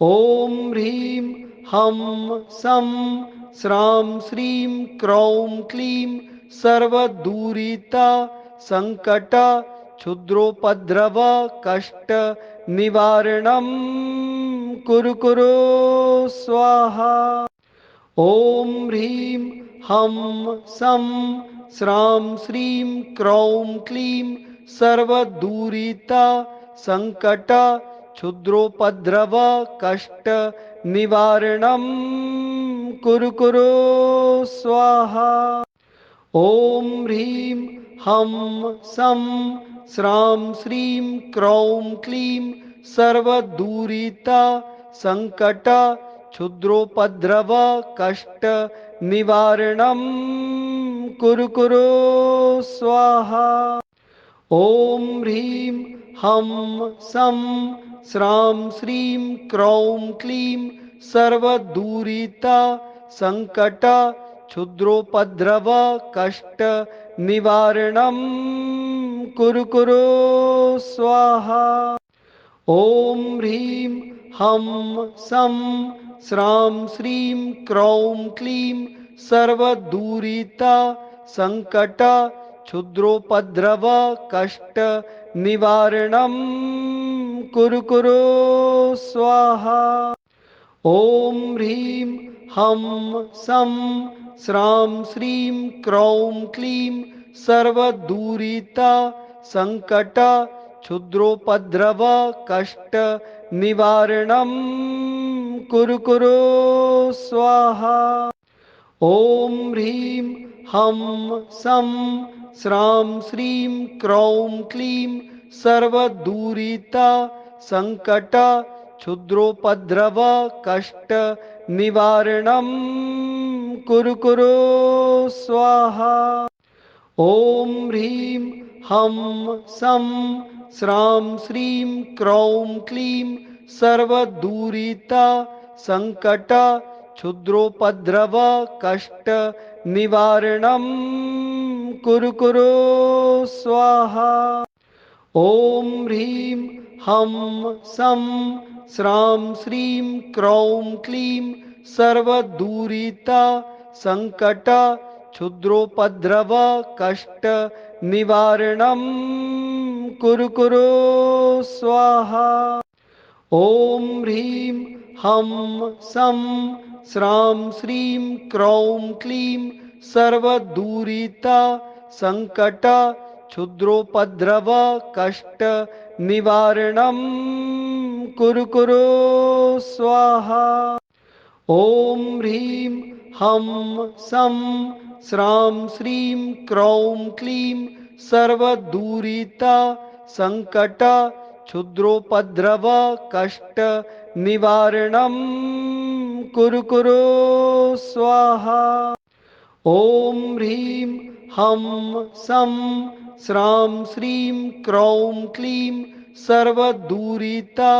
ॐ ह्रीं हं सं स्रां श्रीं क्रौं क्लीं सर्वदूरिता संकट क्षुद्रोपद्रव कष्ट निवारणं कुरु कुरु स्वाहा। ॐ ह्रीं हं सं स्रां श्रीं क्रौं क्लीं सर्वदूरिता संकट क्षुद्रोपद्रव कष्ट निवारणं कुरु कुरु स्वाहा। ॐ ह्रीं हं सं स्रां श्रीं क्रौं क्लीं सर्वदूरिता संकट क्षुद्रोपद्रव कष्ट निवारणं कुरु कुरु स्वाहा। ॐ ह्रीं हं सं स्रां श्रीं क्रौं क्लीं सर्वदूरिता संकट क्षुद्रोपद्रव कष्ट निवारणं कुरु कुरु स्वाहा। ॐ ह्रीं हं सं स्रां श्रीं क्रौं क्लीं सर्वदूरिता संकट क्षुद्रोपद्रव कष्ट निवारणं कुरु कुरु स्वाहा। ॐ ह्रीं हं सं स्रां श्रीं क्रौं क्लीं सर्वदूरिता संकट क्षुद्रोपद्रव कष्ट निवारणं कुरु कुरु स्वाहा। ॐ ह्रीं हं सं स्रां श्रीं क्रौं क्लीं सर्वदूरिता संकट क्षुद्रोपद्रव कष्ट निवारणं कुरु कुरु स्वाहा। ॐ ह्रीं हं सं स्रां श्रीं क्रौं क्लीं सर्वदूरिता संकट क्षुद्रोपद्रव कष्ट निवारणं कुरु कुरु स्वाहा। ॐ ह्रीं हं सं स्रां श्रीं क्रौं क्लीं सर्वदूरिता संकट क्षुद्रोपद्रव कष्ट निवारणं कुरु कुरु स्वाहा। ॐ ह्रीं हं सं स्रां श्रीं क्रौं क्लीं सर्वदूरिता संकट क्षुद्रोपद्रव कष्ट निवारणं कुरु कुरु स्वाहा। ॐ ह्रीं हं सं स्रां श्रीं क्रौं क्लीं सर्वदूरिता संकट क्षुद्रोपद्रव कष्ट निवारणं कुरु कुरु स्वाहा। ॐ ह्रीं हं सं स्रां श्रीं क्रौं क्लीं सर्वदूरिता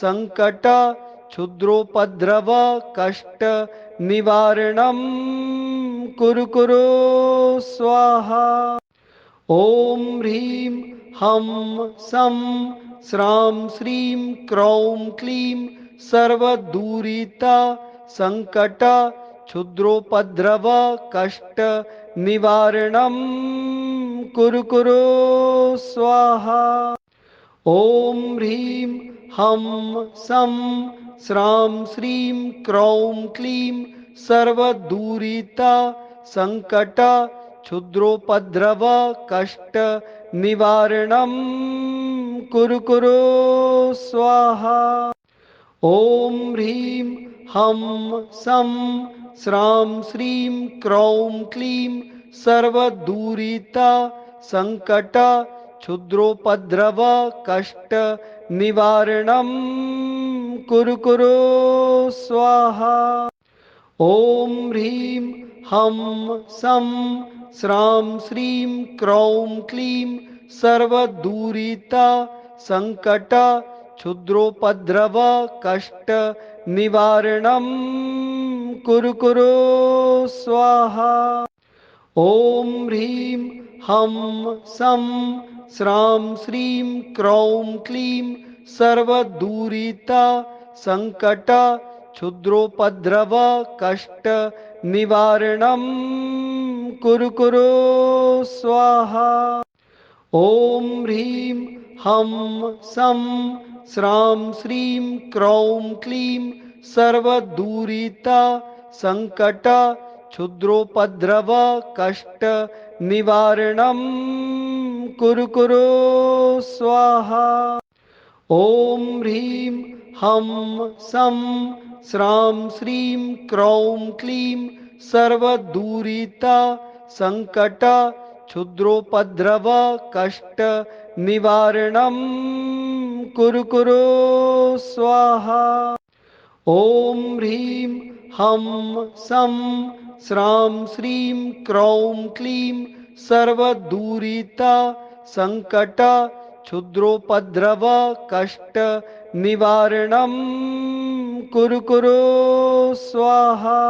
संकट क्षुद्रोपद्रव कष्ट निवारणं कुरु कुरु स्वाहा। ॐ ह्रीं हं सं स्रां श्रीं क्रौं क्लीं सर्वदूरिता संकट क्षुद्रोपद्रव कष्ट निवारणं कुरु कुरु स्वाहा। ॐ ह्रीं हं सं स्रां श्रीं क्रौं क्लीं सर्वदूरिता संकट क्षुद्रोपद्रव कष्ट निवारणं कुरु कुरु स्वाहा। ॐ ह्रीं हं सं स्रां श्रीं क्रौं क्लीं सर्वदूरिता संकट क्षुद्रोपद्रव कष्ट निवारणं कुरु कुरु स्वाहा। ॐ ह्रीं हं सं स्रां श्रीं क्रौं क्लीं सर्वदूरिता संकट क्षुद्रोपद्रव कष्ट निवारणं कुरु कुरु स्वाहा। ॐ ह्रीं हं सं स्रां श्रीं क्रौं क्लीं सर्वदूरिता संकट क्षुद्रोपद्रव कष्ट निवारणं कुरु कुरु स्वाहा। ॐ ह्रीं हं सं स्रां श्रीं क्रौं क्लीं सर्वदूरिता संकट क्षुद्रोपद्रव कष्ट निवारणं कुरु कुरु स्वाहा। ॐ ह्रीं हं सं स्रां श्रीं क्रौं क्लीं सर्वदूरिता संकट क्षुद्रोपद्रव कष्ट निवारणं कुरु कुरु स्वाहा। ॐ ह्रीं हं सं स्रां श्रीं क्रौं क्लीं सर्वदूरिता संकट क्षुद्रोपद्रव कष्ट निवारणं कुरु कुरु स्वाहा।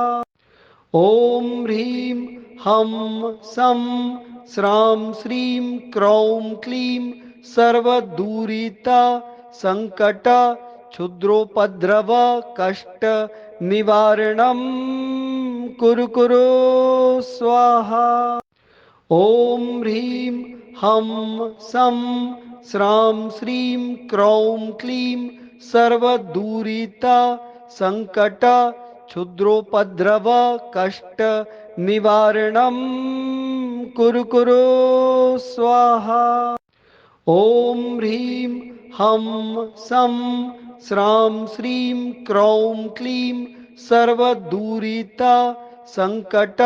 ॐ ह्रीं हं सं स्रां श्रीं क्रौं क्लीं सर्वदूरिता संकट क्षुद्रोपद्रव कष्ट निवारणं कुरु कुरु स्वाहा। ॐ ह्रीं हं सं स्रां श्रीं क्रौं क्लीं सर्वदूरिता संकट क्षुद्रोपद्रव कष्ट निवारणं कुरु कुरु स्वाहा। ॐ ह्रीं हं सं स्रां श्रीं क्रौं क्लीं सर्वदूरिता संकट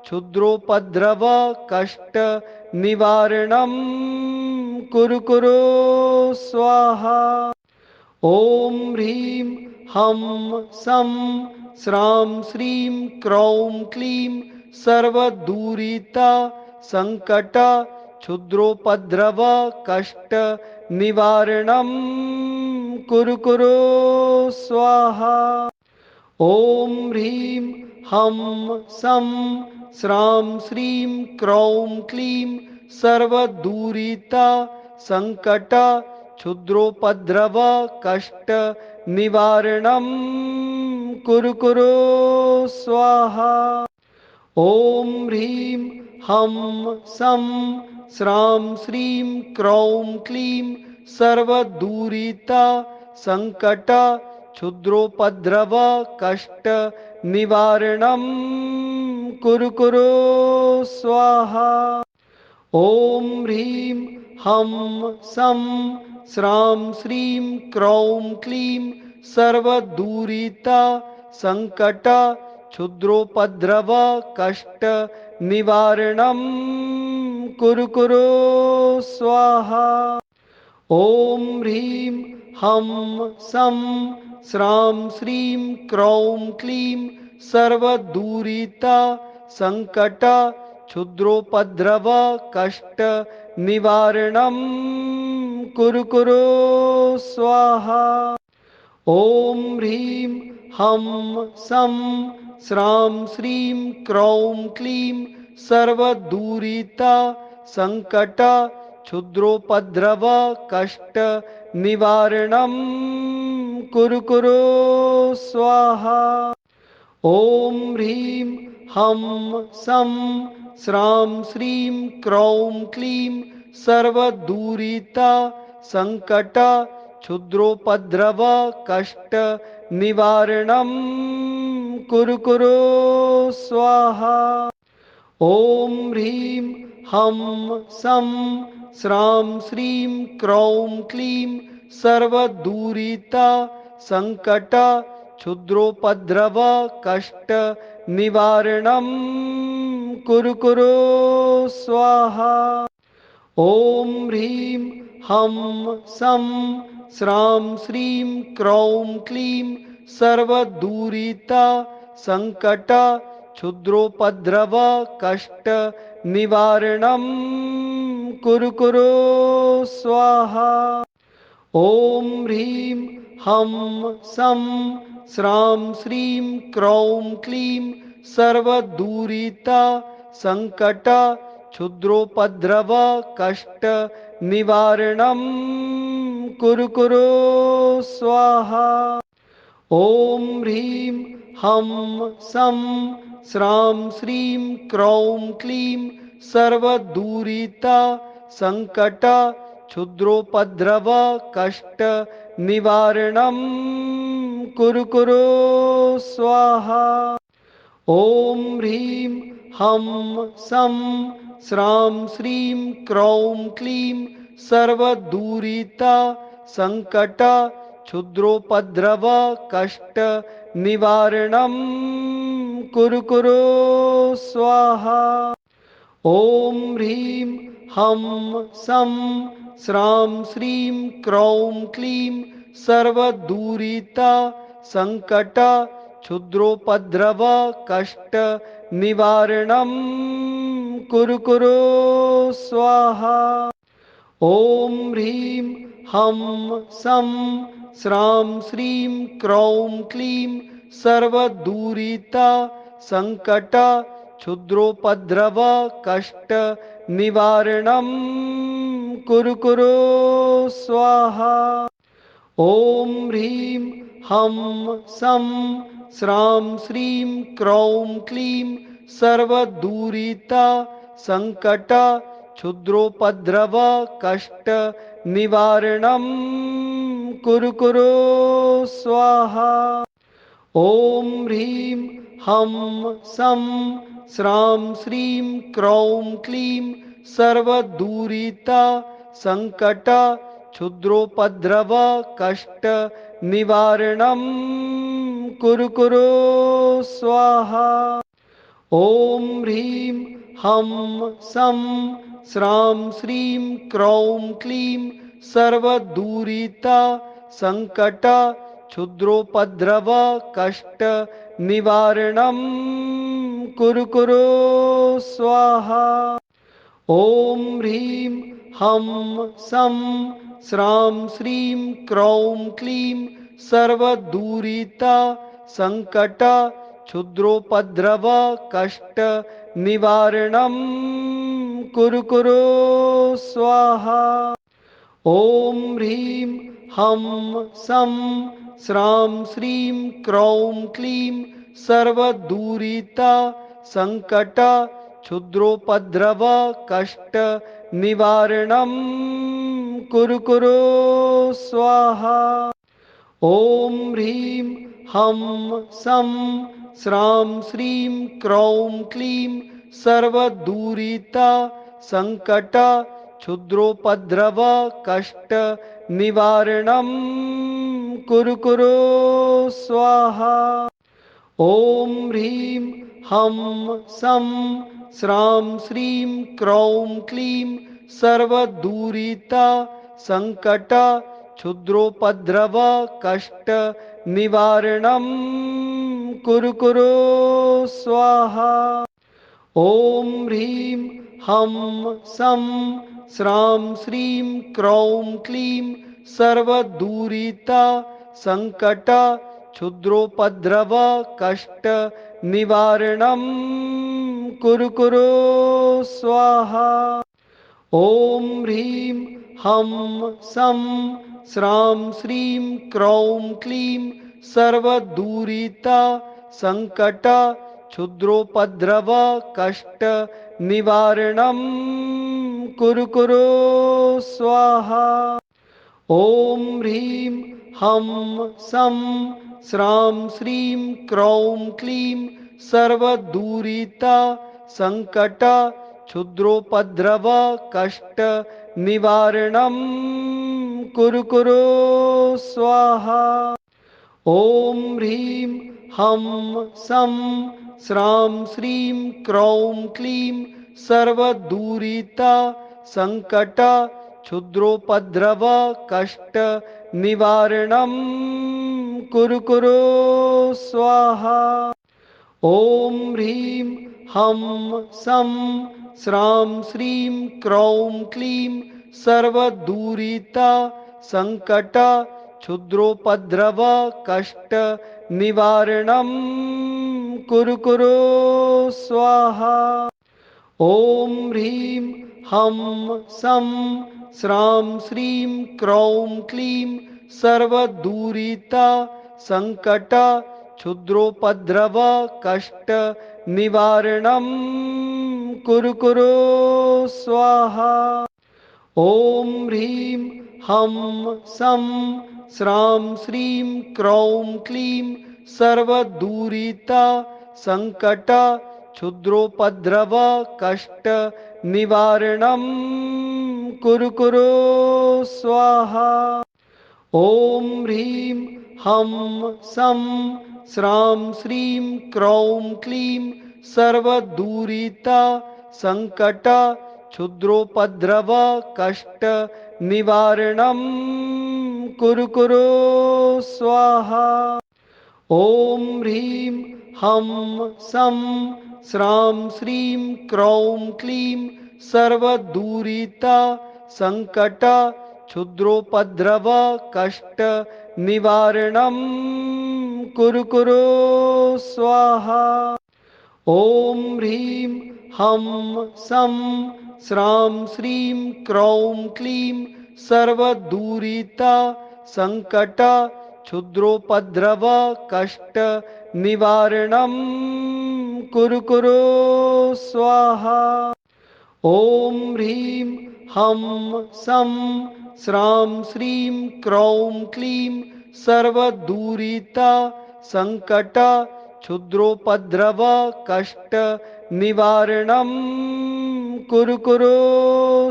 क्षुद्रोपद्रव कष्ट निवारणं कुरु कुरु स्वाहा। ॐ ह्रीं हं सं स्रां श्रीं क्रौं क्लीं सर्वदूरिता संकट क्षुद्रोपद्रव कष्ट निवारणं कुरु कुरु स्वाहा। ॐ ह्रीं हं सं स्रां श्रीं क्रौं क्लीं सर्वदूरिता संकट क्षुद्रोपद्रव कष्ट निवारणं कुरु कुरु स्वाहा। ॐ ह्रीं हं सं स्रां श्रीं क्रौं क्लीं सर्वदूरिता संकट क्षुद्रोपद्रव कष्ट निवारणं कुरु कुरु स्वाहा। ॐ ह्रीं हं सं स्रां श्रीं क्रौं क्लीं सर्वदूरिता संकट क्षुद्रोपद्रव कष्ट निवारणं कुरु कुरु स्वाहा। ॐ ह्रीं हं सं स्रां श्रीं क्रौं क्लीं सर्वदूरिता संकट क्षुद्रोपद्रव कष्ट निवारणं कुरु कुरु स्वाहा। ॐ ह्रीं हं सं स्रां श्रीं क्रौं क्लीं सर्वदूरिता संकट क्षुद्रोपद्रव कष्ट निवारणं कुरु कुरु स्वाहा। ॐ ह्रीं हं सं स्रां श्रीं क्रौं क्लीं सर्वदूरिता संकट क्षुद्रोपद्रव कष्ट निवारणं कुरु कुरु स्वाहा। ॐ ह्रीं हं सं स्रां श्रीं क्रौं क्लीं सर्वदूरिता संकट क्षुद्रोपद्रव कष्ट निवारणं कुरु कुरु स्वाहा। ॐ ह्रीं हं सं स्रां श्रीं क्रौं क्लीं सर्वदूरिता संकट क्षुद्रोपद्रव कष्ट निवारणं कुरु कुरु स्वाहा। ॐ ह्रीं हं सं स्रां श्रीं क्रौं क्लीं सर्वदूरिता संकट क्षुद्रोपद्रव कष्ट निवारणं कुरु कुरु स्वाहा। ॐ ह्रीं हं सं स्रां श्रीं क्रौं क्लीं सर्वदूरिता संकट क्षुद्रोपद्रव कष्ट निवारणं कुरु कुरु स्वाहा। ॐ ह्रीं हं सं स्रां श्रीं क्रौं क्लीं सर्वदूरिता संकट क्षुद्रोपद्रव कष्ट निवारणं कुरु कुरु स्वाहा। ॐ ह्रीं हं सं स्रां श्रीं क्रौं क्लीं सर्वदूरिता संकट क्षुद्रोपद्रव कष्ट निवारणं कुरु कुरु स्वाहा। ॐ ह्रीं हं सं स्रां श्रीं क्रौं क्लीं सर्वदूरिता संकट क्षुद्रोपद्रव कष्ट निवारणं कुरु कुरु स्वाहा। ॐ ह्रीं हं सं स्रां श्रीं क्रौं क्लीं सर्वदूरिता संकट क्षुद्रोपद्रव कष्ट निवारणं कुरु कुरु स्वाहा। ॐ ह्रीं हं सं स्रां श्रीं क्रौं क्लीं सर्वदूरिता संकट क्षुद्रोपद्रव कष्ट निवारणं कुरु कुरु स्वाहा। ॐ ह्रीं हं सं स्रां श्रीं क्रौं क्लीं सर्वदूरिता संकट क्षुद्रोपद्रव कष्ट निवारणं कुरु कुरु स्वाहा। ॐ ह्रीं हं सं स्रां श्रीं क्रौं क्लीं सर्वदूरिता संकट क्षुद्रोपद्रव कष्ट निवारणं कुरु कुरु स्वाहा। ॐ ह्रीं हं सं स्रां श्रीं क्रौं क्लीं सर्वदूरिता संकट क्षुद्रोपद्रव कष्ट निवारणं कुरु कुरु स्वाहा। ॐ ह्रीं हं सं स्रां श्रीं क्रौं क्लीं सर्वदूरिता संकट क्षुद्रोपद्रव कष्ट निवारणं कुरु कुरु स्वाहा। ॐ ह्रीं हं सं स्रां श्रीं क्रौं क्लीं सर्वदूरिता संकट क्षुद्रोपद्रव कष्ट निवारणं कुरु कुरु स्वाहा। ॐ ह्रीं हं सं स्रां श्रीं क्रौं क्लीं सर्वदूरिता संकट क्षुद्रोपद्रव कष्ट निवारणं कुरु कुरु स्वाहा। ॐ ह्रीं हं सं स्रां श्रीं क्रौं क्लीं सर्वदूरिता संकट क्षुद्रोपद्रव कष्ट निवारणं कुरु कुरु स्वाहा। ॐ ह्रीं हं सं स्रां श्रीं क्रौं क्लीं सर्वदूरिता संकट क्षुद्रोपद्रव कष्ट निवारणं कुरु कुरु स्वाहा। ॐ ह्रीं हं सं स्रां श्रीं क्रौं क्लीं सर्वदूरिता संकट क्षुद्रोपद्रव कष्ट निवारणं कुरु कुरु स्वाहा। ॐ ह्रीं हं सं स्रां श्रीं क्रौं क्लीं सर्वदूरिता संकट क्षुद्रोपद्रव कष्ट निवारणं कुरु कुरु स्वाहा। ॐ ह्रीं हं सं स्रां श्रीं क्रौं क्लीं सर्वदूरिता संकट क्षुद्रोपद्रव कष्ट निवारणं कुरु कुरु स्वाहा। ॐ ह्रीं हं सं स्रां श्रीं क्रौं क्लीं सर्वदूरिता संकट क्षुद्रोपद्रव कष्ट निवारणं कुरु कुरु स्वाहा। ॐ ह्रीं हं सं स्रां श्रीं क्रौं क्लीं सर्वदूरिता संकट क्षुद्रोपद्रव कष्ट निवारणं कुरु कुरु स्वाहा। ॐ ह्रीं हं सं स्रां श्रीं क्रौं क्लीं सर्वदूरिता संकट क्षुद्रोपद्रव कष्ट निवारणं कुरु कुरु स्वाहा। ॐ ह्रीं हं सं स्रां श्रीं क्रौं क्लीं सर्वदूरिता संकट क्षुद्रोपद्रव कष्ट निवारणं कुरु कुरु स्वाहा। ॐ ह्रीं हं सं स्रां श्रीं क्रौं क्लीं सर्वदूरिता संकट क्षुद्रोपद्रव कष्ट निवारणं कुरु कुरु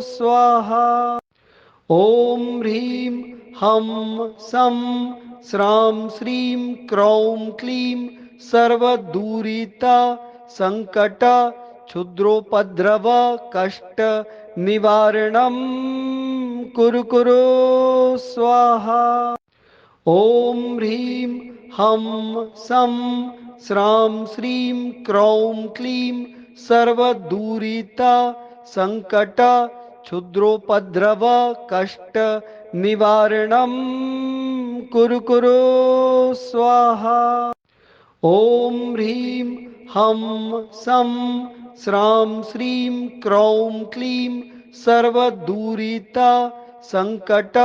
स्वाहा। ॐ ह्रीं हं सं स्रां श्रीं क्रौं क्लीं सर्वदूरिता संकट क्षुद्रोपद्रव कष्ट निवारणं कुरु कुरु स्वाहा। ॐ ह्रीं हं सं स्रां श्रीं क्रौं क्लीं सर्वदूरिता संकट क्षुद्रोपद्रव कष्ट निवारणं कुरु कुरु स्वाहा। ॐ ह्रीं हं सं स्रां श्रीं क्रौं क्लीं सर्वदूरिता संकट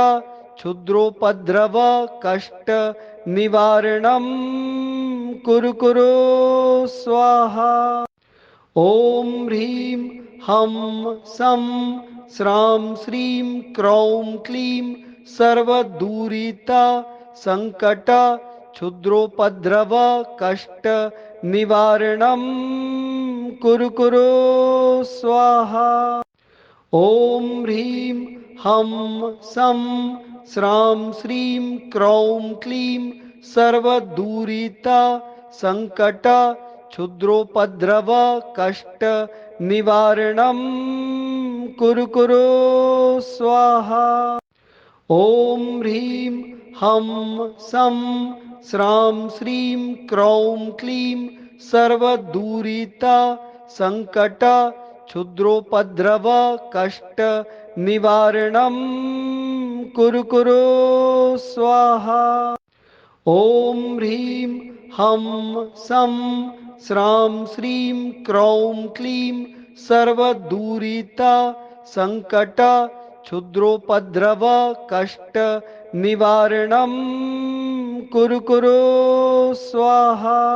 क्षुद्रोपद्रव कष्ट निवारणं कुरु कुरु स्वाहा। ॐ ह्रीं हं सं स्रां श्रीं क्रौं क्लीं सर्वदूरिता संकट क्षुद्रोपद्रव कष्ट निवारणं कुरु कुरु स्वाहा। ॐ ह्रीं हं सं स्रां श्रीं क्रौं क्लीं सर्वदूरिता संकट क्षुद्रोपद्रव कष्ट निवारणं कुरु कुरु स्वाहा। ॐ ह्रीं हं सं स्रां श्रीं क्रौं क्लीं सर्वदूरिता संकट क्षुद्रोपद्रव कष्ट निवारणं कुरु कुरु स्वाहा। ॐ ह्रीं हं सं स्रां श्रीं क्रौं क्लीं सर्वदूरिता संकट क्षुद्रोपद्रव कष्ट निवारणं कुरु कुरु स्वाहा।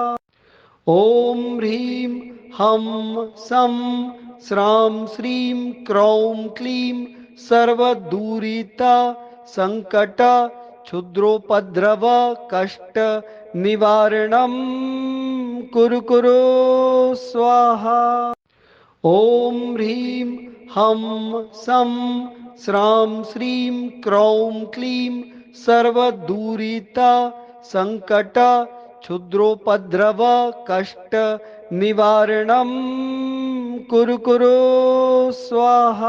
ॐ ह्रीं हं सं स्रां श्रीं क्रौं क्लीं सर्वदूरिता संकट क्षुद्रोपद्रव कष्ट निवारणं कुरु कुरु स्वाहा। ॐ ह्रीं हं सं स्रां श्रीं क्रौं क्लीं सर्वदूरिता संकट क्षुद्रोपद्रव कष्ट निवारणं कुरु कुरु स्वाहा।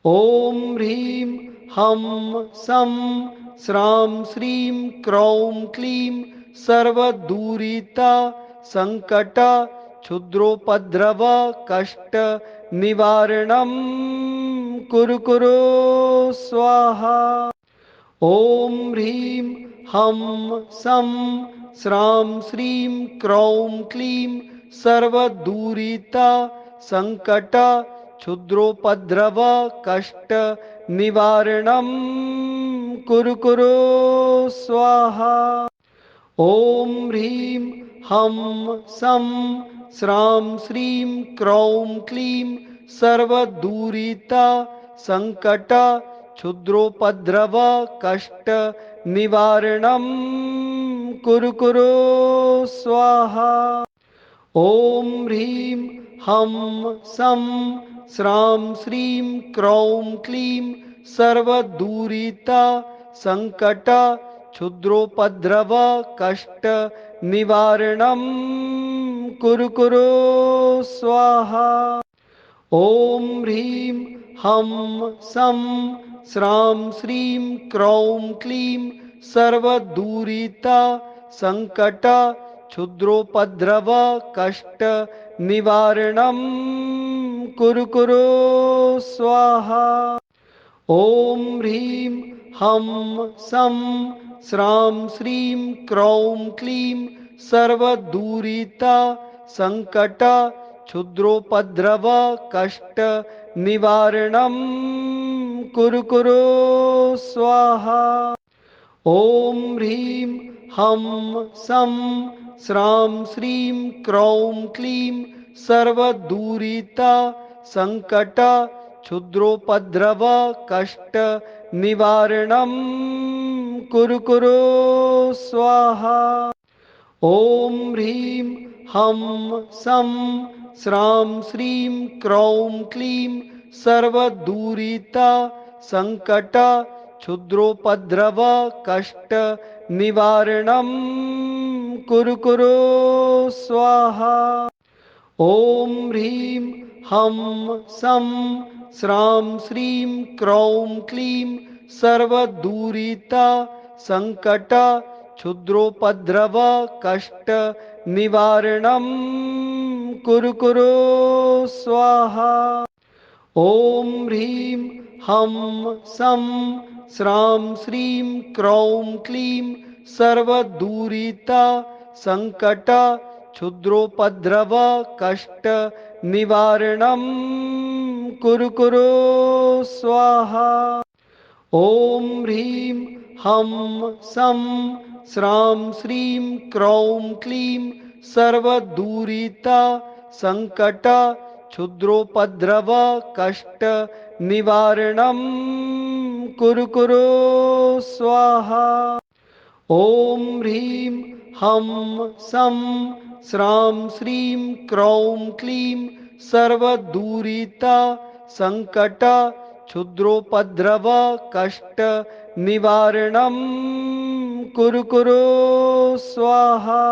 ॐ ह्रीं हं सं स्रां श्रीं क्रौं क्लीं सर्वदूरिता संकट क्षुद्रोपद्रव कष्ट निवारणं कुरु कुरु स्वाहा। ॐ ह्रीं हं सं स्रां श्रीं क्रौं क्लीं सर्वदूरिता संकट क्षुद्रोपद्रव कष्ट निवारणं कुरु कुरु स्वाहा। ॐ ह्रीं हं सं स्रां श्रीं क्रौं क्लीं सर्वदूरिता संकट क्षुद्रोपद्रव कष्ट निवारणं कुरु कुरु स्वाहा। ॐ ह्रीं हं सं स्रां श्रीं क्रौं क्लीं सर्वदूरिता संकट क्षुद्रोपद्रव कष्ट निवारणं कुरु कुरु स्वाहा। ॐ ह्रीं हं सं स्रां श्रीं क्रौं क्लीं सर्वदूरिता संकट क्षुद्रोपद्रव कष्ट निवारणं कुरु कुरु स्वाहा। ॐ ह्रीं हं सं स्रां श्रीं क्रौं क्लीं सर्वदूरिता संकट क्षुद्रोपद्रव कष्ट निवारणं कुरु कुरु स्वाहा। ॐ ह्रीं हं सं स्रां श्रीं क्रौं क्लीं सर्वदूरिता संकट क्षुद्रोपद्रव कष्ट निवारणं कुरु कुरु स्वाहा। ॐ ह्रीं हं सं स्रां श्रीं क्रौं क्लीं सर्वदूरिता संकट क्षुद्रोपद्रव कष्ट निवारणं कुरु कुरु स्वाहा। ॐ ह्रीं हं सं स्रां श्रीं क्रौं क्लीं सर्वदूरिता संकट क्षुद्रोपद्रव कष्ट निवारणं कुरु कुरु स्वाहा। ॐ ह्रीं हं सं स्रां श्रीं क्रौं क्लीं सर्वदूरिता संकट क्षुद्रोपद्रव कष्ट निवारणं कुरु कुरु स्वाहा। ॐ ह्रीं हं सं स्रां श्रीं क्रौं क्लीं सर्वदूरिता संकट क्षुद्रोपद्रव कष्ट निवारणं कुरु कुरु स्वाहा। ॐ ह्रीं हं सं स्रां श्रीं क्रौं क्लीं सर्वदूरिता संकट क्षुद्रोपद्रव कष्ट निवारणं कुरु कुरु स्वाहा।